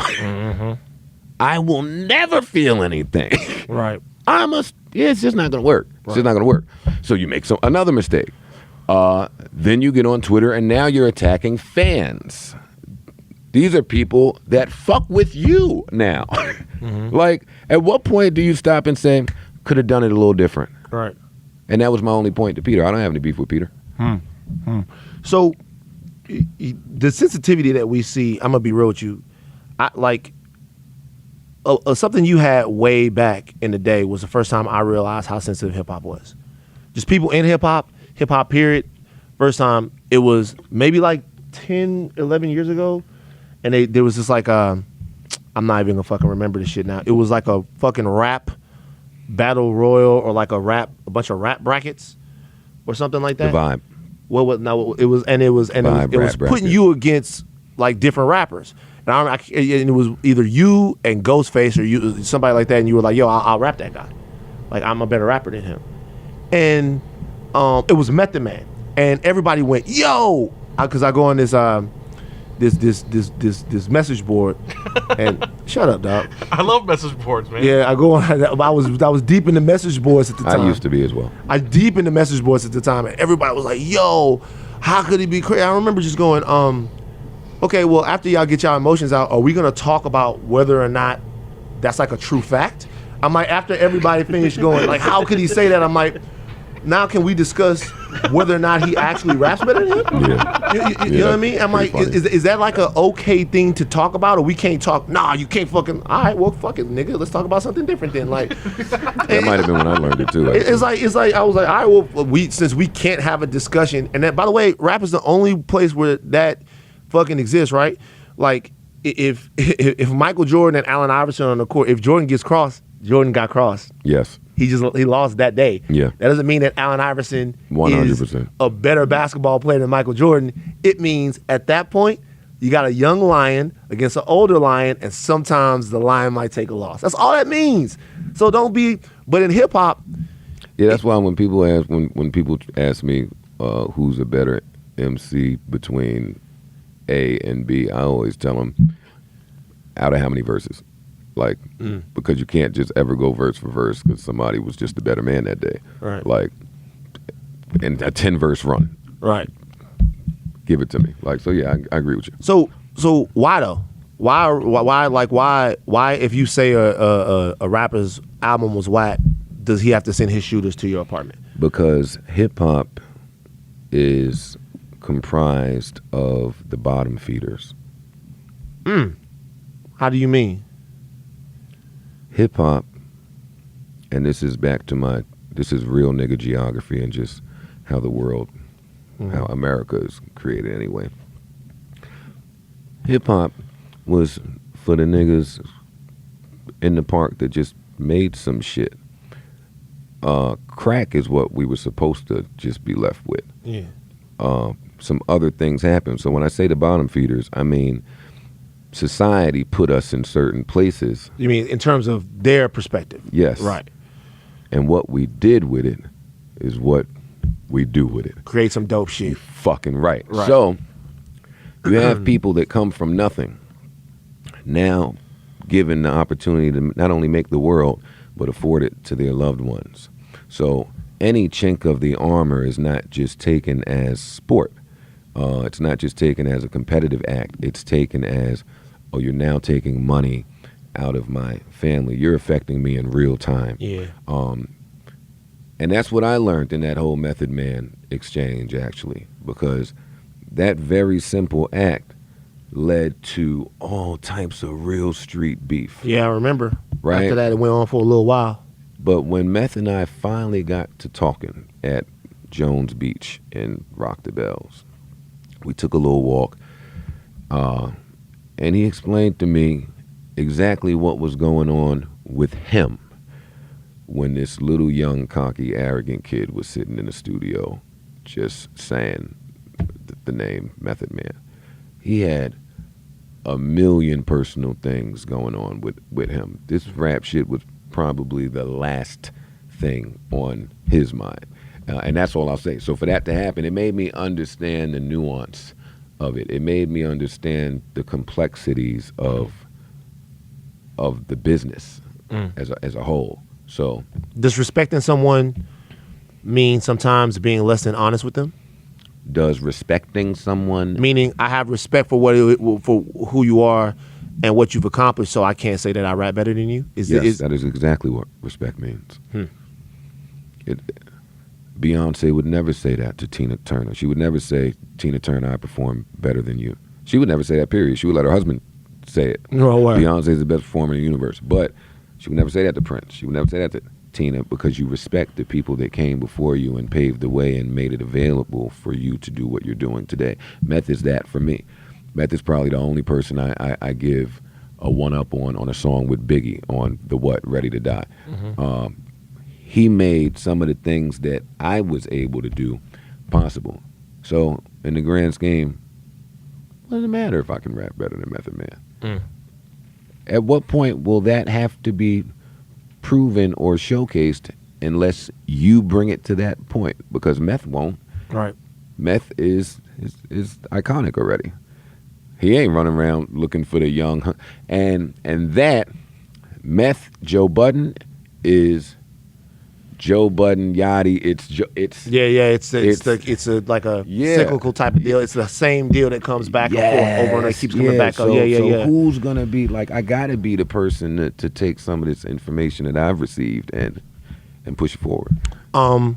I will never feel anything. Right. It's just not gonna work. It's just not gonna work. So you make another mistake. Then you get on Twitter and now you're attacking fans. These are people that fuck with you now. Like, at what point do you stop and say, could have done it a little different? Right. And that was my only point to Peter. I don't have any beef with Peter. So the sensitivity that we see, I'm gonna be real with you. Something you had way back in the day was the first time I realized how sensitive hip hop was. Just people in hip hop period. First time it was maybe like 10, 11 years ago, and there was this like I'm not even gonna fucking remember this shit now. It was like a fucking rap battle royal or like a bunch of rap brackets or something like that. The vibe. Well, no, it was Vibe, rap putting shit. you against like different rappers. And and it was either you and Ghostface or you, somebody like that, and you were like, "Yo, I'll rap that guy. Like, I'm a better rapper than him." And it was Method Man, and everybody went, "Yo," because I go on this message board, and shut up, dog. I love message boards, man. Yeah, I go on. I was deep in the message boards at the time. I used to be as well. I deep in the message boards at the time, and everybody was like, "Yo, how could he be crazy?" I remember just going, okay, well, after y'all get y'all emotions out, are we gonna talk about whether or not that's like a true fact? I'm like, after everybody finished going, like, how could he say that? I'm like, now can we discuss whether or not he actually raps better than him? Yeah. You know what I mean? I'm like, is that like a okay thing to talk about, or we can't talk? Nah, you can't fucking. All right, well, fuck it, nigga. Let's talk about something different then. Like, That might have been when I learned it too. it's like I was like, all right, well, since we can't have a discussion, and that, by the way, rap is the only place where that fucking exists, right? Like, if Michael Jordan and Allen Iverson on the court, if Jordan gets crossed, Jordan got crossed. Yes. He lost that day. Yeah. That doesn't mean that Allen Iverson 100%. is a better basketball player than Michael Jordan. It means at that point, you got a young lion against an older lion, and sometimes the lion might take a loss. That's all that means. So don't be. But in hip hop, Yeah, that's why when people ask me who's a better MC between A and B, I always tell them out of how many verses. Like, because you can't just ever go verse for verse because somebody was just a better man that day. Right. Like, in a 10-verse run. right? Give it to me. Like, so yeah, I agree with you. So why though? Why if you say a rapper's album was whack, does he have to send his shooters to your apartment? Because hip hop is comprised of the bottom feeders. How do you mean? Hip hop, and this is back to this is real nigga geography and just how the world, how America is created anyway. Hip hop was for the niggas in the park that just made some shit. Crack is what we were supposed to just be left with. Yeah. Some other things happened. So when I say the bottom feeders, I mean society put us in certain places. You mean in terms of their perspective? Yes. Right. And what we did with it is what we do with it. Create some dope shit. Fucking right. Right. So you have people that come from nothing, now given the opportunity to not only make the world, but afford it to their loved ones. So any chink of the armor is not just taken as sport. It's not just taken as a competitive act. It's taken as, oh, you're now taking money out of my family. You're affecting me in real time. Yeah. And that's what I learned in that whole Method Man exchange, actually, because that very simple act led to all types of real street beef. Yeah, I remember. Right. After that, it went on for a little while. But when Meth and I finally got to talking at Jones Beach in Rock the Bells, we took a little walk, and he explained to me exactly what was going on with him when this little young, cocky, arrogant kid was sitting in the studio just saying the name Method Man. He had a million personal things going on with him. This rap shit was probably the last thing on his mind. And that's all I'll say. So for that to happen, it made me understand the nuance of it. It made me understand the complexities of the business as a whole. So Disrespecting someone mean sometimes being less than honest with them? Does respecting someone... Meaning I have respect for for who you are and what you've accomplished, so I can't say that I rap better than you? Yes, that is exactly what respect means. Beyonce would never say that to Tina Turner. She would never say, Tina Turner, I perform better than you. She would never say that, period. She would let her husband say it. No way. Beyonce is the best performer in the universe. But she would never say that to Prince. She would never say that to Tina, because you respect the people that came before you and paved the way and made it available for you to do what you're doing today. Meth is that for me. Meth is probably the only person I give a one-up on a song with Biggie on the Ready to Die. he made some of the things that I was able to do possible. So in the grand scheme, what does it matter if I can rap better than Method Man? At what point will that have to be proven or showcased unless you bring it to that point? Because Meth won't. Right. Meth is iconic already. He ain't running around looking for the young, and that Meth Joe Budden is Joe Budden Yachty. It's like a cyclical type of deal. It's the same deal that comes back and forth over and it keeps coming back. So who's gonna be like? I gotta be the person to take some of this information that I've received and push it forward. And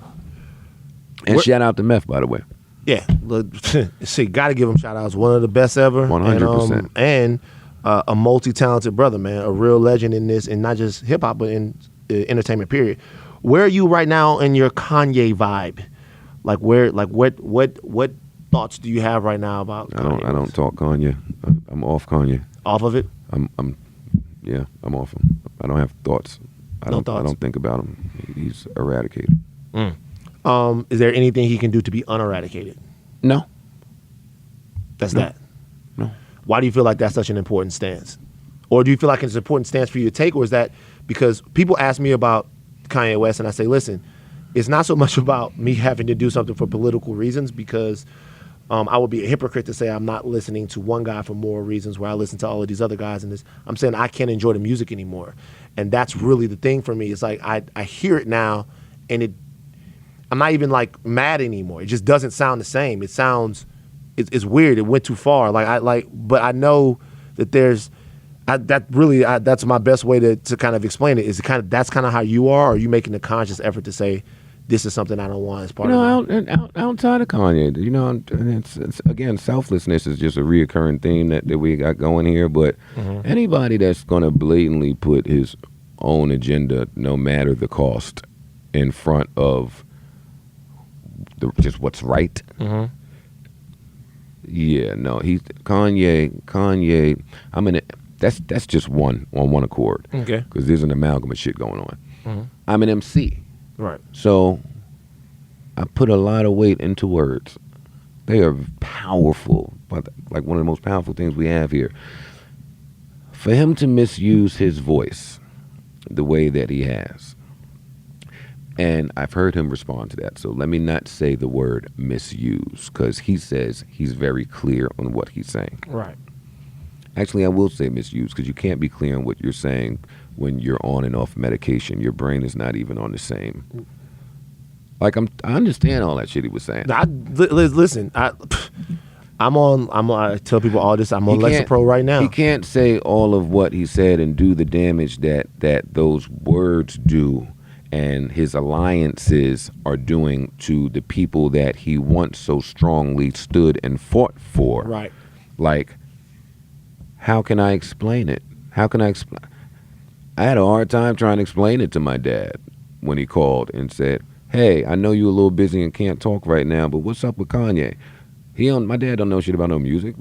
shout out to Meth, by the way. Yeah, see, gotta give him shout outs. One of the best ever. 100%. And a multi-talented brother, man, a real legend in this, and not just hip hop, but in entertainment. Period. Where are you right now in your Kanye vibe? Like what thoughts do you have right now about Kanye? I don't talk Kanye. I'm off Kanye. Off of it? I'm off him. I don't have thoughts. I don't think about him. He's eradicated. Is there anything he can do to be uneradicated? No. That's No. that. No. Why do you feel like that's such an important stance? Or do you feel like it's an important stance for you to take? Or is that because people ask me about Kanye West and I say, listen, it's not so much about me having to do something for political reasons, because I would be a hypocrite to say I'm not listening to one guy for moral reasons where I listen to all of these other guys. And I'm saying I can't enjoy the music anymore. And that's really the thing for me. It's like I hear it now and I'm not even like mad anymore. It just doesn't sound the same. It sounds, it's weird. It went too far. But I know that that's my best way to kind of explain it. Is that's kind of how you are? Or are you making a conscious effort to say, this is something I don't want as part of it? Outside of Kanye, it's again, selflessness is just a reoccurring theme that we got going here. But anybody that's going to blatantly put his own agenda, no matter the cost, in front of just what's right. Yeah, no, Kanye. I mean, that's just one on one accord. Okay. Because there's an amalgam of shit going on. I'm an MC. Right. So I put a lot of weight into words. They are powerful, but like one of the most powerful things we have here. For him to misuse his voice the way that he has, and I've heard him respond to that. So let me not say the word misuse, because he says he's very clear on what he's saying. Right. Actually, I will say misuse, because you can't be clear on what you're saying when you're on and off medication. Your brain is not even on the same. Like I understand all that shit he was saying. Listen, I tell people all this. I'm on Lexapro right now. He can't say all of what he said and do the damage that those words do, and his alliances are doing to the people that he once so strongly stood and fought for. Right. Like, how can I explain it? How can I explain? I had a hard time trying to explain it to my dad when he called and said, hey, I know you're a little busy and can't talk right now, but what's up with Kanye? My dad don't know shit about no music.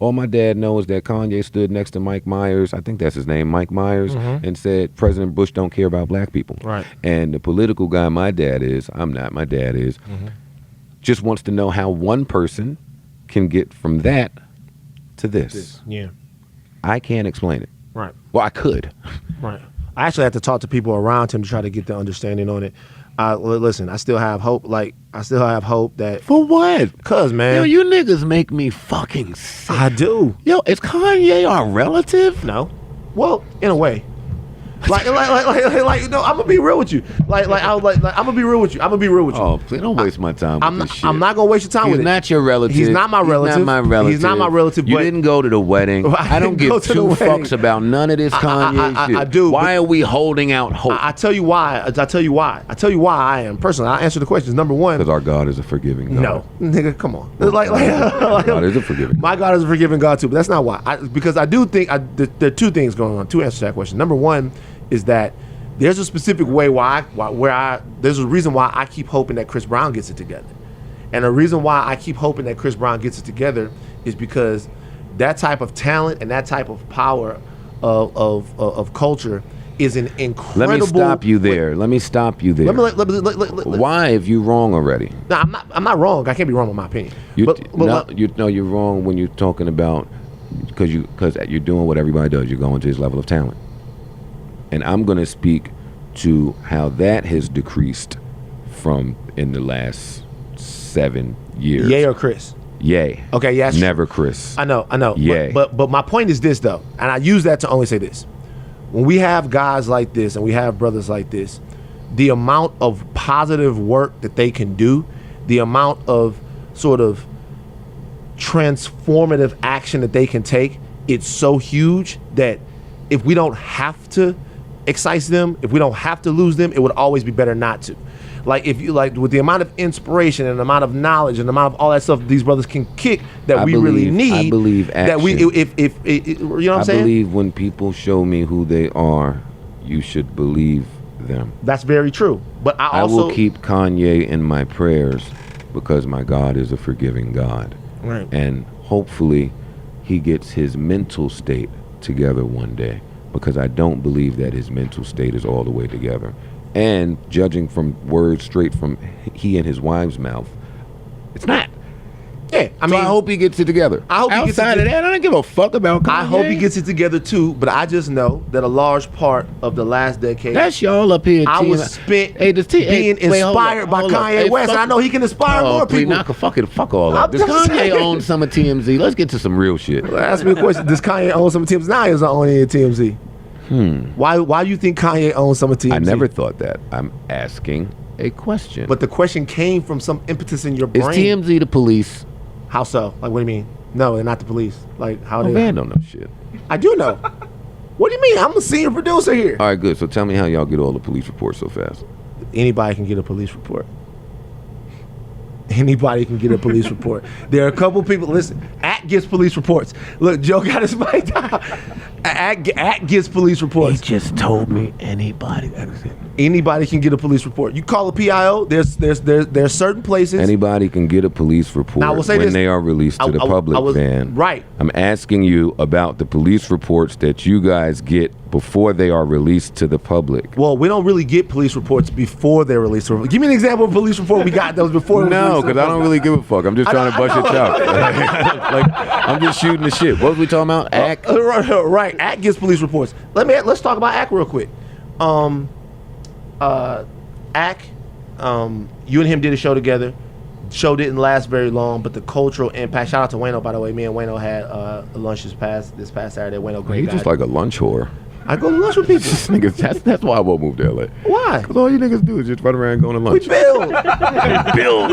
All my dad knows is that Kanye stood next to Mike Myers, I think that's his name, Mike Myers, and said President Bush don't care about black people. Right. And the political guy my dad is, I'm not, my dad is, just wants to know how one person can get from that to this. Yeah. I can't explain it. Right. Well, I could. Right. I actually had to talk to people around him to try to get the understanding on it. Listen, I still have hope. I still have hope that. For what? Cause, man. Yo, you niggas make me fucking sick. I do. Yo, is Kanye our relative? No. Well, in a way. No, I'm gonna be real with you. I'm gonna be real with you. Oh, please don't waste my time with this shit. I'm not gonna waste your time with it. He's not your relative. He's not my relative. He's not my relative. He's not my relative. You didn't go to the wedding. I don't give two fucks about none of this Kanye shit. I do. Why are we holding out hope? I tell you why. I tell you why I am. Personally, I'll answer the questions. Number one. Because our God is a forgiving God. No. Nigga, come on. God is a forgiving God. My God is a forgiving God too, but that's not why. Because I do think there are two things going on. Two answers to that question. Number one is that there's a specific way there's a reason why I keep hoping that Chris Brown gets it together. And the reason why I keep hoping that Chris Brown gets it together is because that type of talent and that type of power of culture is an incredible. Let me stop you there. Why, if you wrong already? No, I'm not wrong. I can't be wrong with my opinion. You're wrong when you're talking about because you're doing what everybody does. You're going to his level of talent, and I'm going to speak to how that has decreased from in the last 7 years. Yay or Chris? Yay. Okay, yeah. Never Chris. I know. Yay. But my point is this, though, and I use that to only say this. When we have guys like this and we have brothers like this, the amount of positive work that they can do, the amount of sort of transformative action that they can take, it's so huge that if we don't have to excite them, if we don't have to lose them, it would always be better not to. Like if you like with the amount of inspiration and the amount of knowledge and the amount of all that stuff these brothers can kick that we really need. I believe action. That we if you know what I'm saying? I believe when people show me who they are, you should believe them. That's very true. But I will keep Kanye in my prayers because my God is a forgiving God. Right. And hopefully he gets his mental state together one day, because I don't believe that his mental state is all the way together. And judging from words straight from he and his wife's mouth, it's not. Yeah, I mean, I hope he gets it together. I hope outside of that, I don't give a fuck about Kanye. I hope he gets it together too, but I just know that a large part of the last decade, that's y'all up here. I was spent being inspired by Kanye West. And I know he can inspire more people. Fuck all that. Does Kanye own some of TMZ? Let's get to some real shit. Ask me a question. Does Kanye own some of TMZ? Now he's not owning TMZ. Why do you think Kanye owns some of TMZ? I never thought that. I'm asking a question. But the question came from some impetus in your brain. Is TMZ the police? How so? Like, what do you mean? No, they're not the police. Like, how they? Man, don't know shit. I do know. What do you mean? I'm a senior producer here. All right, good. So tell me how y'all get all the police reports so fast. Anybody can get a police report. Anybody can get a police report. There are a couple people. Listen, Act gets police reports. Look, Joe got his mic down. Act gets police reports. He just told me anybody. Anybody can get a police report. You call a PIO. There's certain places. Anybody can get a police report now, when they are released to the public. Fan. Right. I'm asking you about the police reports that you guys get before they are released to the public. Well, we don't really get police reports before they're released. Give me an example of a police report we got that was before. No, because I don't really give a fuck. I'm just trying to bust your chops. Like, I'm just shooting the shit. What was we talking about? Act? Right. Act gets police reports. Let's talk about Act real quick. Act, you and him did a show together. Show didn't last very long, but the cultural impact. Shout out to Wayno, by the way. Me and Wayno had a lunch this past Saturday. Wayno, great guy. He's just like a lunch whore. I go to lunch with people. That's why I won't move to LA. Why? Because all you niggas do is just run around going to lunch. We build. We build.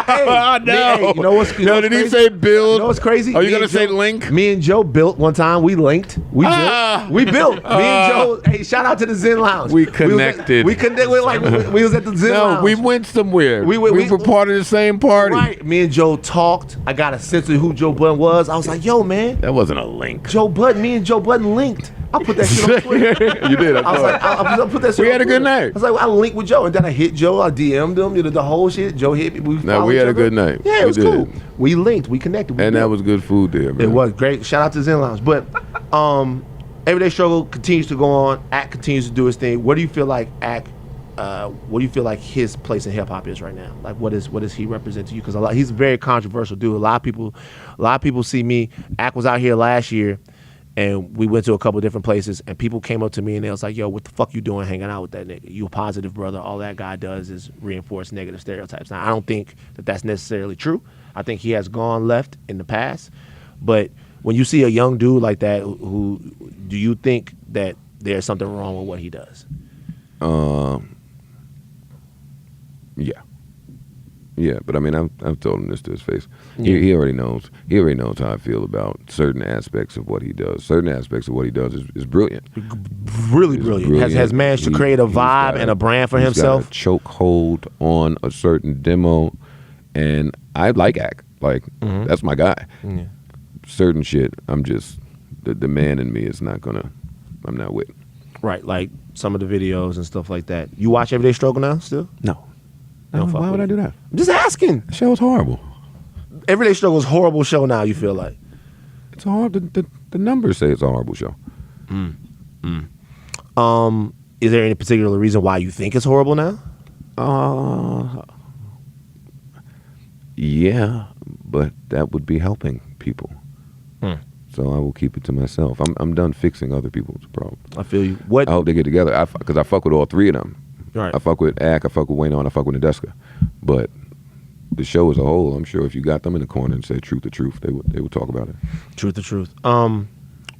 Hey, no. You know what's crazy? No, did he say build? You know what's crazy? Are you going to say link? Me and Joe built one time. We linked. We built. Me and Joe. Hey, shout out to the Zen Lounge. We connected. We was at the Zen Lounge. No, we went somewhere. We were part of the same party. Right. Me and Joe talked. I got a sense of who Joe Budden was. I was like, yo, man. That wasn't a link. Joe Budden. Me and Joe Budden linked. I put that shit on Twitter. You did. I was like, I put that shit. We had a good night. I was like, I linked with Joe, and then I hit Joe. I DM'd him. The whole shit. Joe hit me. We had a good night. Yeah, it was cool. We linked. We connected. And that was good food there, man. It was great. Shout out to Zen Lounge. But Everyday Struggle continues to go on. Act continues to do his thing. What do you feel like Act? What do you feel like his place in hip hop is right now? Like, what does he represent to you? Because he's a very controversial dude. A lot of people see me. Act was out here last year, and we went to a couple different places, and people came up to me and they was like, "Yo, what the fuck you doing hanging out with that nigga? You a positive brother. All that guy does is reinforce negative stereotypes." Now, I don't think that that's necessarily true. I think he has gone left in the past, but when you see a young dude like that, who do you think that there's something wrong with what he does? Yeah, but I mean, I've told him this to his face. Yeah. He already knows. He already knows how I feel about certain aspects of what he does. Certain aspects of what he does is brilliant. Really brilliant. Has managed to create a vibe and a brand for himself. He's got a chokehold on a certain demo, and I like Act. Like, that's my guy. Yeah. Certain shit, I'm just the man in me is not gonna. I'm not with. Right, like some of the videos and stuff like that. You watch Everyday Struggle now still? No. Why would I do that? I'm just asking. The show is horrible. Everyday Struggle is a horrible show now, you feel like? It's hard. The numbers say it's a horrible show. Is there any particular reason why you think it's horrible now? Yeah, but that would be helping people. So I will keep it to myself. I'm done fixing other people's problems. I feel you. What? I hope they get together. Because I fuck with all three of them. Right. I fuck with Ak, I fuck with Wayno, and I fuck with Nadeska. But the show as a whole, I'm sure if you got them in the corner and said truth, they would talk about it. Truth.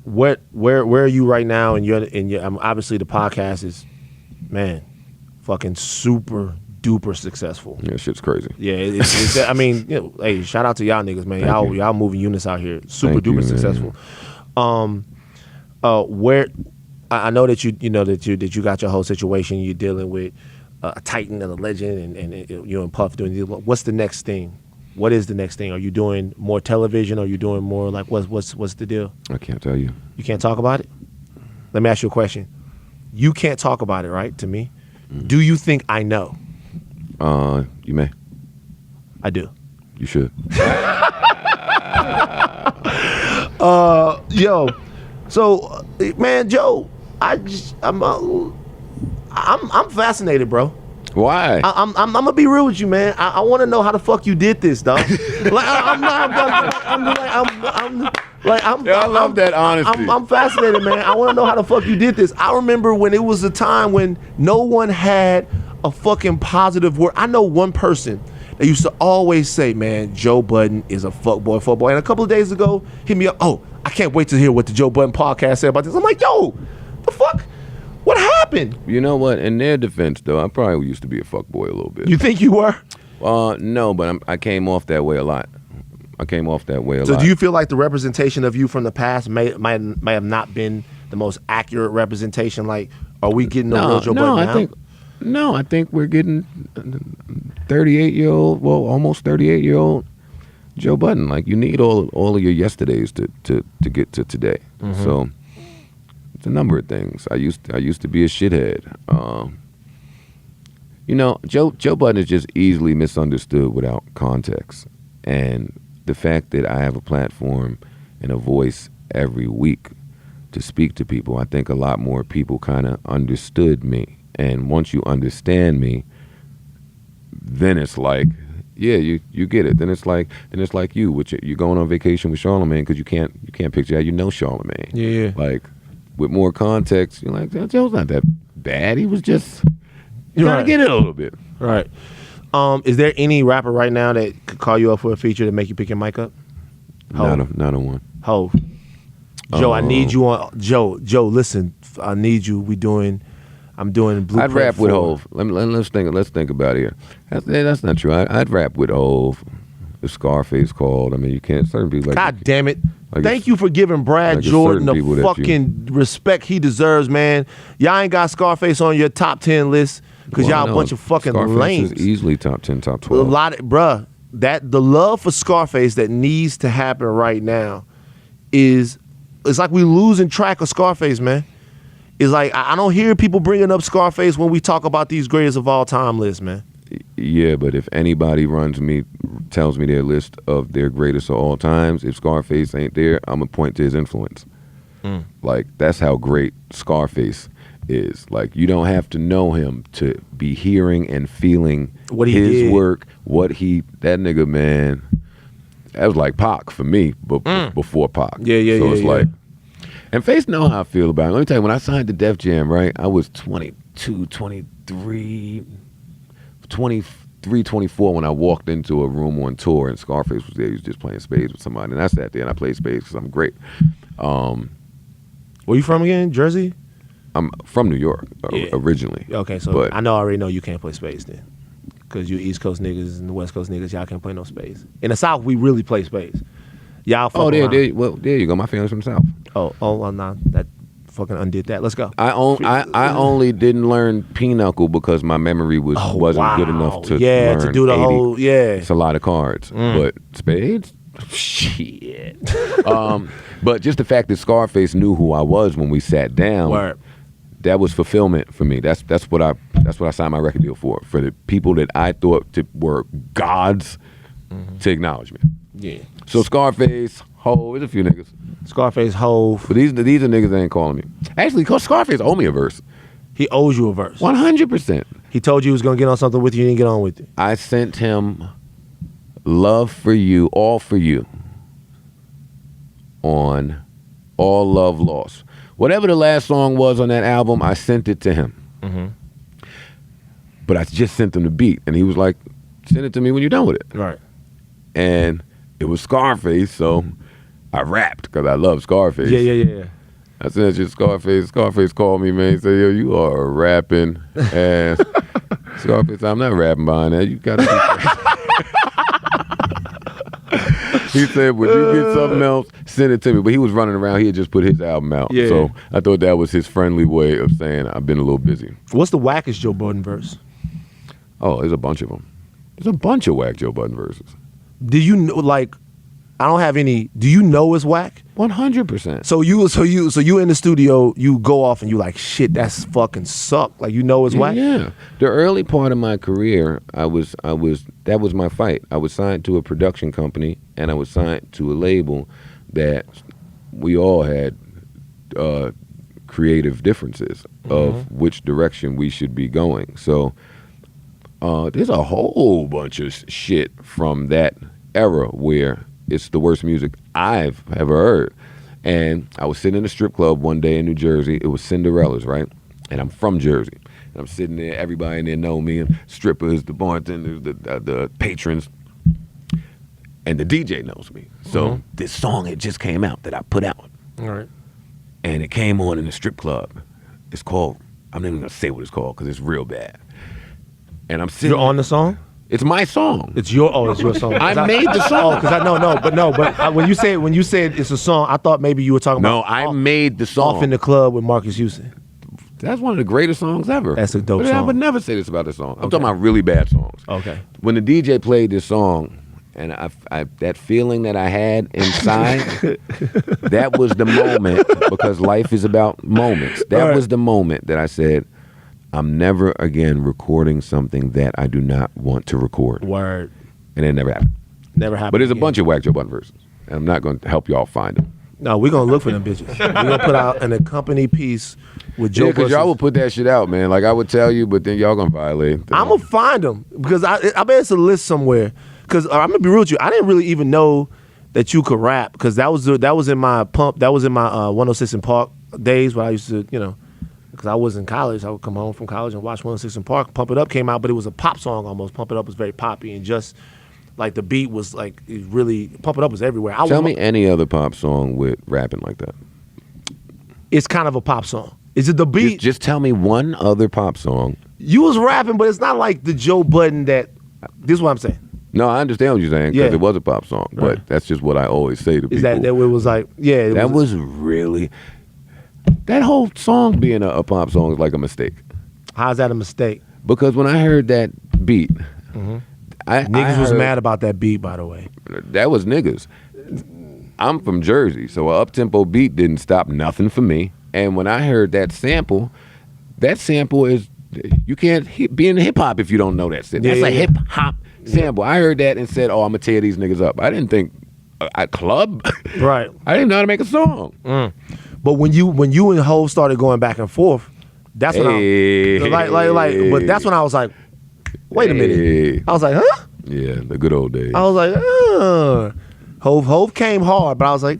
Where are you right now? And obviously the podcast is, man, fucking super duper successful. Yeah, shit's crazy. Yeah, it's I mean, hey, shout out to y'all niggas, man. Y'all moving units out here, super duper successful. Where I know that you got your whole situation. You're dealing with a titan and a legend, and you and Puff doing. What's the next thing? What is the next thing? Are you doing more television? Are you doing more like what's the deal? I can't tell you. You can't talk about it? Let me ask you a question. You can't talk about it, right? To me, do you think I know? You may. I do. You should. Yo, so man, Joe, I'm fascinated, bro. Why? I'm gonna be real with you, man. I want to know how the fuck you did this, dog. I love that honesty. I'm fascinated, man. I want to know how the fuck you did this. I remember when it was a time when no one had a fucking positive word. I know one person that used to always say, man, Joe Budden is a fuckboy. And a couple of days ago, hit me up. Oh, I can't wait to hear what the Joe Budden podcast said about this. I'm like, yo, the fuck? What happened? You know what? In their defense, though, I probably used to be a fuckboy a little bit. You think you were? No, but I came off that way a lot. So do you feel like the representation of you from the past may have not been the most accurate representation? Like, are we getting a real Joe Budden now? I think we're getting 38-year-old, well, almost 38-year-old Joe Budden. Like, you need all of your yesterdays to get to today. Mm-hmm. So it's a number of things. I used to be a shithead. Joe Budden is just easily misunderstood without context. And the fact that I have a platform and a voice every week to speak to people, I think a lot more people kind of understood me. And once you understand me, then it's like, yeah, you get it. Then it's like you're going on vacation with Charlamagne because you can't picture how you know Charlamagne. Yeah. Like, with more context, you're like, Joe's not that bad. He was just trying to get it a little bit. Right. Is there any rapper right now that could call you up for a feature to make you pick your mic up? Not a one. Ho. Joe, I need you on. Joe, listen, I need you. I'm doing Blueprint. I'd rap with Hov. Let's think about it here. That's not true. I'd rap with Hov. If Scarface called, I mean, you can't. Certain people. God damn it! Thank you for giving Brad Jordan the fucking respect he deserves, man. Y'all ain't got Scarface on your top 10 list because y'all a bunch of fucking lames. Scarface is easily top 10, top 12. The love for Scarface that needs to happen right now it's like we losing track of Scarface, man. It's like I don't hear people bringing up Scarface when we talk about these greatest of all time lists, man. Yeah, but if anybody tells me their list of their greatest of all times, if Scarface ain't there, I'm gonna point to his influence. Like, that's how great Scarface is. Like, you don't have to know him to be hearing and feeling his work. That nigga, man, that was like Pac for me, but before Pac. Yeah. So it's like, and Face know how I feel about it. Let me tell you, when I signed to Def Jam, right, I was 22, 23, 24 when I walked into a room on tour and Scarface was there. He was just playing spades with somebody. And I sat there and I played spades because I'm great. Where you from again? Jersey? I'm from New York originally. Okay, so I already know you can't play spades then. Because you East Coast niggas and the West Coast niggas, y'all can't play no spades. In the South, we really play spades. Y'all fuck around. There you go. My family's from the South. Well, nah, that fucking undid that. Let's go. I only didn't learn pinochle because my memory wasn't good enough to learn to do the 80. whole It's a lot of cards, but spades, shit. But just the fact that Scarface knew who I was when we sat down, that was fulfillment for me. That's what I signed my record deal for the people that I thought were gods to acknowledge me. Yeah. So Scarface, Hov, there's a few niggas. Scarface, Hov. But these are niggas that ain't calling me. Actually, Scarface owe me a verse. He owes you a verse. 100%. He told you he was gonna get on something with you. He didn't get on with you. I sent him Love for You, All for You on All Love Lost. Whatever the last song was on that album, I sent it to him. But I just sent him the beat, and he was like, send it to me when you're done with it. Right. And it was Scarface, so I rapped because I love Scarface. Yeah. I sent it to Scarface. Scarface called me, man. He said, yo, you are rapping ass. Scarface, I'm not rapping behind that. You got to be He said, would you get something else? Send it to me. But he was running around. He had just put his album out. Yeah. So I thought that was his friendly way of saying, I've been a little busy. What's the wackest Joe Budden verse? Oh, there's a bunch of them. There's a bunch of whack Joe Budden verses. Do you know, like, I don't have any, do you know it's whack? 100%. So you in the studio, you go off and you like, shit, that's fucking suck. Like, you know it's whack? Yeah. The early part of my career, that was my fight. I was signed to a production company and I was signed to a label that we all had creative differences of which direction we should be going. So there's a whole bunch of shit from that era where it's the worst music I've ever heard. And I was sitting in a strip club one day in New Jersey. It was Cinderella's, right? And I'm from Jersey. And I'm sitting there, everybody in there know me, and strippers, the bartenders, the patrons. And the DJ knows me. So this song, it just came out that I put out. All right. And it came on in the strip club. It's called, I'm not even going to say what it's called because it's real bad. And I'm sitting. You're on the song? It's my song. It's your song. I made the song. But when you said it's a song, I thought maybe you were talking about. No, I made the song. Off in the Club with Marcus Houston. That's one of the greatest songs ever. That's a dope But song. I would never say this about this song. I'm talking about really bad songs. Okay. When the DJ played this song, and I that feeling that I had inside, that was the moment, because life is about moments. That was the moment that I said, I'm never again recording something that I do not want to record. Word. And it never happened. Never happened. But there's again. a bunch of whack Joe Budden verses. And I'm not going to help y'all find them. No, we're going to look for them bitches. We're going to put out an accompany piece with Joe Yeah, because Budden. y'all will put that shit out, man. Like I would tell you, but then y'all going to violate. I'm going to find them because I bet it's a list somewhere. Because I'm going to be real with you. I didn't really even know that you could rap because that was in my 106 in Park days when I used to, because I was in college. I would come home from college and watch 106 in Park. Pump It Up came out, but it was a pop song almost. Pump It Up was very poppy and just like the beat was like it really. Pump It Up was everywhere. Tell me any other pop song with rapping like that. It's kind of a pop song. Is it the beat? Just tell me one other pop song. You was rapping, but it's not like the Joe Budden that. This is what I'm saying. No, I understand what you're saying because it was a pop song, Right. but that's just what I always say to people. Is that it was like that was really that whole song being a pop song is like a mistake. How's that a mistake? Because when I heard that beat, Niggas was mad about that beat, by the way. That was niggas. I'm from Jersey, so an up-tempo beat didn't stop nothing for me. And when I heard that sample is, you can't be in hip-hop if you don't know that shit. That's a hip-hop sample. I heard that and said, oh, I'm going to tear these niggas up. I didn't think, a club? Right. I didn't know how to make a song. But when you and Hov started going back and forth, that's when but that's when I was like, wait a minute. I was like, huh? Yeah, the good old days. I was like, Hov came hard, but I was like,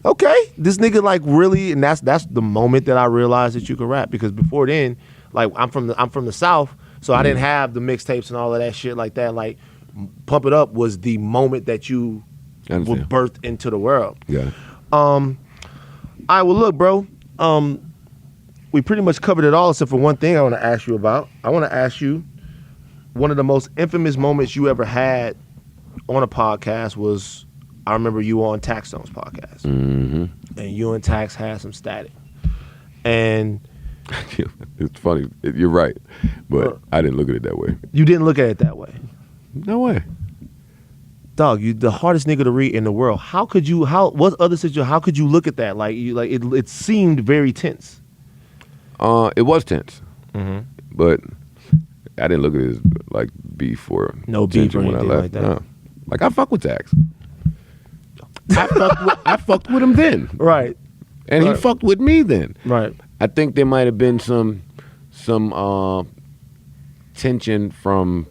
okay, this nigga like really, and that's the moment that I realized that you could rap, because before then, like I'm from the South, so I didn't have the mixtapes and all of that shit like that. Like Pump It Up was the moment that you were birthed into the world. Yeah. All right, well look, bro, we pretty much covered it all except for one thing I want to ask you about. I want to ask you, one of the most infamous moments you ever had on a podcast was, I remember you on Taxstone's podcast. Mm-hmm. And you and Tax had some static. And it's funny. You're right. But I didn't look at it that way. You didn't look at it that way? No way. Dog, you the hardest nigga to read in the world. How could you what other situation, how could you look at that? Like it seemed very tense. It was tense. Mm-hmm. But I didn't look at it as like beef or no beef or when I anything left. like that. No. Like I fuck with Tax. I fucked with him then. Right. And he fucked with me then. Right. I think there might have been some tension from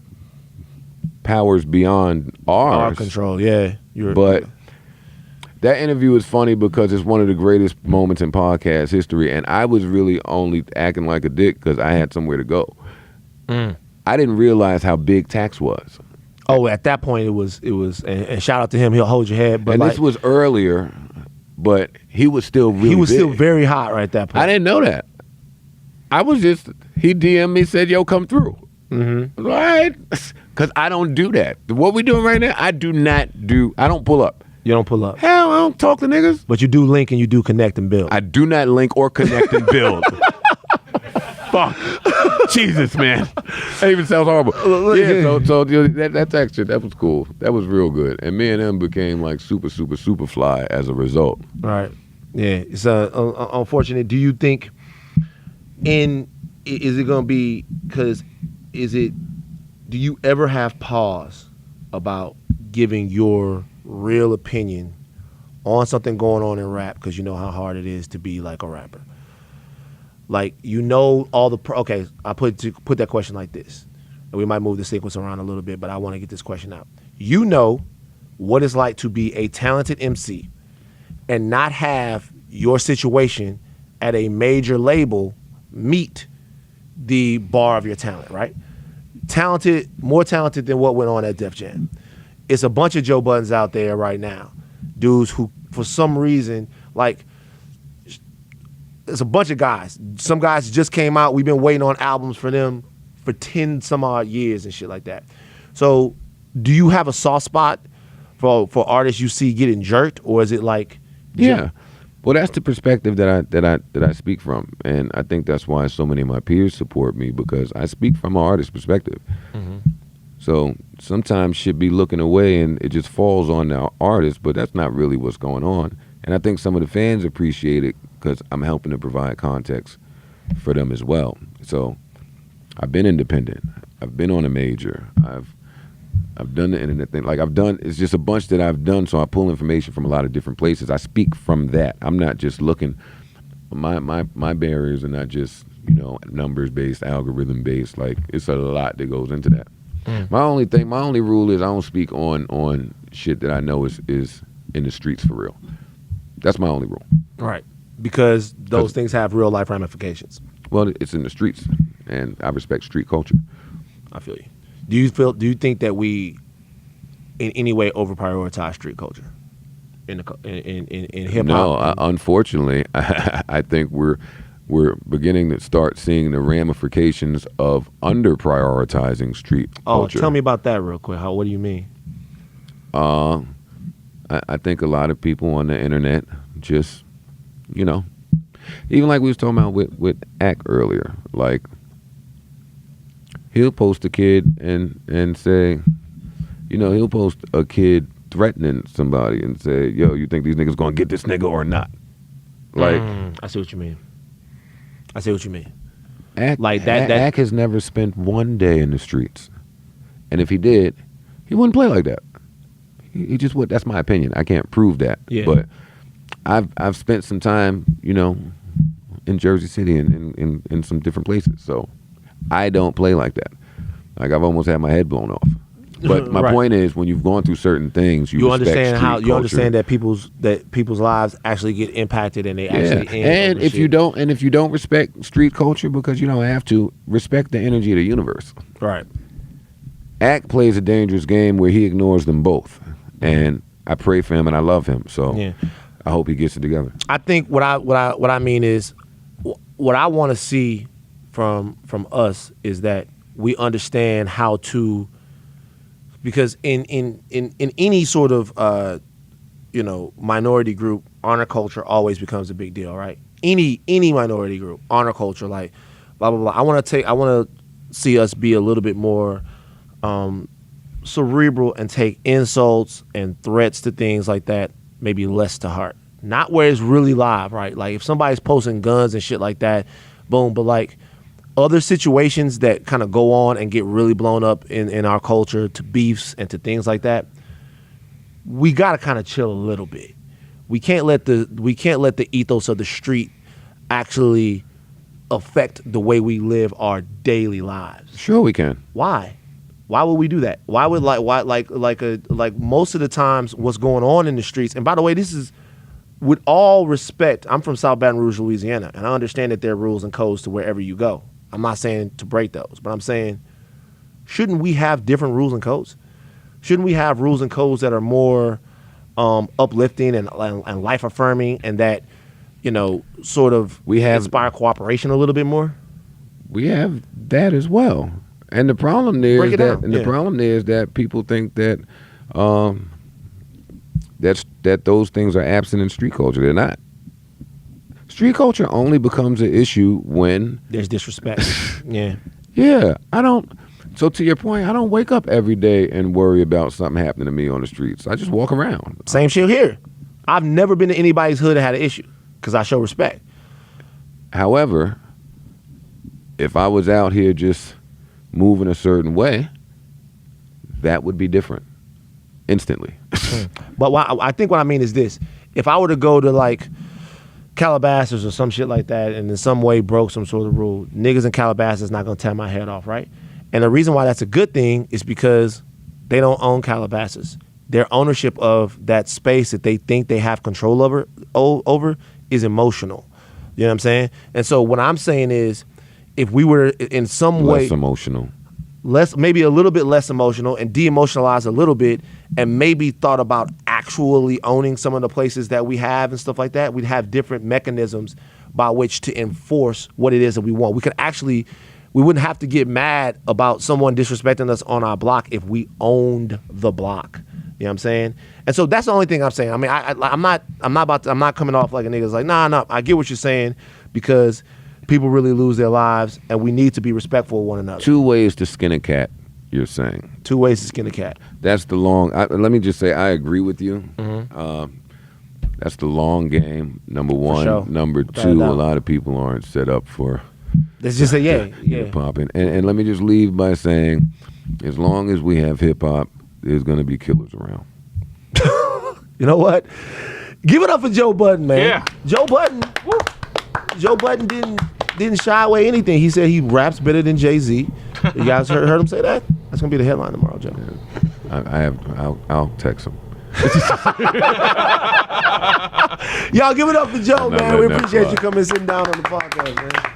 powers beyond Our ours. control, yeah. But that interview is funny because it's one of the greatest moments in podcast history, and I was really only acting like a dick because I had somewhere to go. I didn't realize how big Tax was. Oh, at that point it was, and shout out to him. He'll hold your head. But And this was earlier, but he was still really he was big. still very hot right at that point. I didn't know that. I was just, he DM'd me, said, yo, come through. Mm-hmm. All right. Because I don't do that. What we doing right now, I don't pull up. You don't pull up. Hell, I don't talk to niggas. But you do link and you do connect and build. I do not link or connect and build. Fuck. Jesus, man. That even sounds horrible. Yeah, so that's actually, that was cool. That was real good. And me and him became like super, super, super fly as a result. Right. Yeah. It's unfortunate. Do you think is it going to be, because do you ever have pause about giving your real opinion on something going on in rap because you know how hard it is to be like a rapper? Like, you know all the okay, I put that question like this, and we might move the sequence around a little bit, but I want to get this question out. You know what it's like to be a talented MC and not have your situation at a major label meet the bar of your talent, right? Talented, more talented than what went on at Def Jam. It's a bunch of Joe Buddens out there right now, dudes who, for some reason, like, it's a bunch of guys. Some guys just came out. We've been waiting on albums for them for 10 some odd years and shit like that. So do you have a soft spot for artists you see getting jerked, or is it like? Yeah. Well, that's the perspective that I speak from, and I think that's why so many of my peers support me, because I speak from an artist's perspective. Mm-hmm. So sometimes shit be looking away and it just falls on the artist, but that's not really what's going on. And I think some of the fans appreciate it because I'm helping to provide context for them as well. So I've been independent. I've been on a major. I've done the internet thing. Like, it's just a bunch that I've done, so I pull information from a lot of different places. I speak from that. I'm not just looking, my barriers are not just, numbers based, algorithm based. Like, it's a lot that goes into that. My only rule is I don't speak on shit that I know is in the streets for real. That's my only rule. Right. Because those things have real life ramifications. Well, it's in the streets, and I respect street culture. I feel you. Do you think that we in any way over prioritize street culture in hip hop? No, unfortunately, I think we're beginning to start seeing the ramifications of under prioritizing street culture. Tell me about that real quick. What do you mean? I think a lot of people on the internet just, even like we was talking about with Ack earlier, like, he'll post a kid and say, he'll post a kid threatening somebody and say, yo, you think these niggas gonna get this nigga or not? Like, I see what you mean. Ack, Like that Ack has never spent one day in the streets, and if he did, he wouldn't play like that. He just would. That's my opinion. I can't prove that. Yeah. But I've spent some time, in Jersey City and in some different places. So I don't play like that. Like, I've almost had my head blown off. But my Right. point is, when you've gone through certain things, you respect understand street how you culture. understand that people's lives actually get impacted and they actually end. And if you don't respect street culture because you don't have to, respect the energy of the universe. right. Ack plays a dangerous game where he ignores them both, and I pray for him and I love him. So Yeah. I hope he gets it together. I think what I mean is what I want to see from us is that we understand how to, because in any sort of minority group, honor culture always becomes a big deal, right? Any minority group, honor culture, like blah blah blah. I want to see us be a little bit more cerebral and take insults and threats to things like that maybe less to heart. Not where it's really live, right? Like, if somebody's posting guns and shit like that, boom. But like other situations that kind of go on and get really blown up in our culture, to beefs and to things like that, we got to kind of chill a little bit. we can't let the ethos of the street actually affect the way we live our daily lives. Sure, we can. Why? Why would we do that? Why would like most of the times what's going on in the streets? And by the way, this is with all respect. I'm from South Baton Rouge, Louisiana, and I understand that there are rules and codes to wherever you go. I'm not saying to break those, but I'm saying, shouldn't we have different rules and codes? Shouldn't we have rules and codes that are more uplifting and life affirming, and that, you know, sort of inspire cooperation a little bit more? We have that as well. And the problem there is the problem is that people think that that those things are absent in street culture. They're not. Street culture only becomes an issue when there's disrespect. Yeah. Yeah. So to your point, I don't wake up every day and worry about something happening to me on the streets. I just walk around. Same shit here. I've never been to anybody's hood that had an issue because I show respect. However, if I was out here just moving a certain way, that would be different instantly. But I think what I mean is this. If I were to go to like Calabasas or some shit like that and in some way broke some sort of rule, niggas in Calabasas not going to tear my head off, right? And the reason why that's a good thing is because they don't own Calabasas. Their ownership of that space that they think they have control over is emotional. You know what I'm saying? And so what I'm saying is, if we were in some way less emotional, maybe a little bit less emotional, and de-emotionalize a little bit, and maybe thought about actually owning some of the places that we have and stuff like that, we'd have different mechanisms by which to enforce what it is that we want. We wouldn't have to get mad about someone disrespecting us on our block if we owned the block. You know what I'm saying? And so that's the only thing I'm saying. I mean, I'm not coming off like a nigga's like, nah, I get what you're saying, because people really lose their lives, and we need to be respectful of one another. 2 ways to skin a cat, you're saying. 2 ways to skin a cat. That's the long. let me just say, I agree with you. Mm-hmm. That's the long game. Number one. Sure. Number two, a lot of people aren't set up for. Let's just say yeah. Popping. And let me just leave by saying, as long as we have hip hop, there's gonna be killers around. You know what? Give it up for Joe Budden, man. Yeah. Joe Budden. Woo. Joe Budden didn't shy away anything. He said he raps better than Jay-Z. You guys heard him say that? That's gonna be the headline tomorrow, Joe. Yeah. I'll text him. Y'all give it up for Joe, man. We appreciate you coming and sitting down on the podcast, man.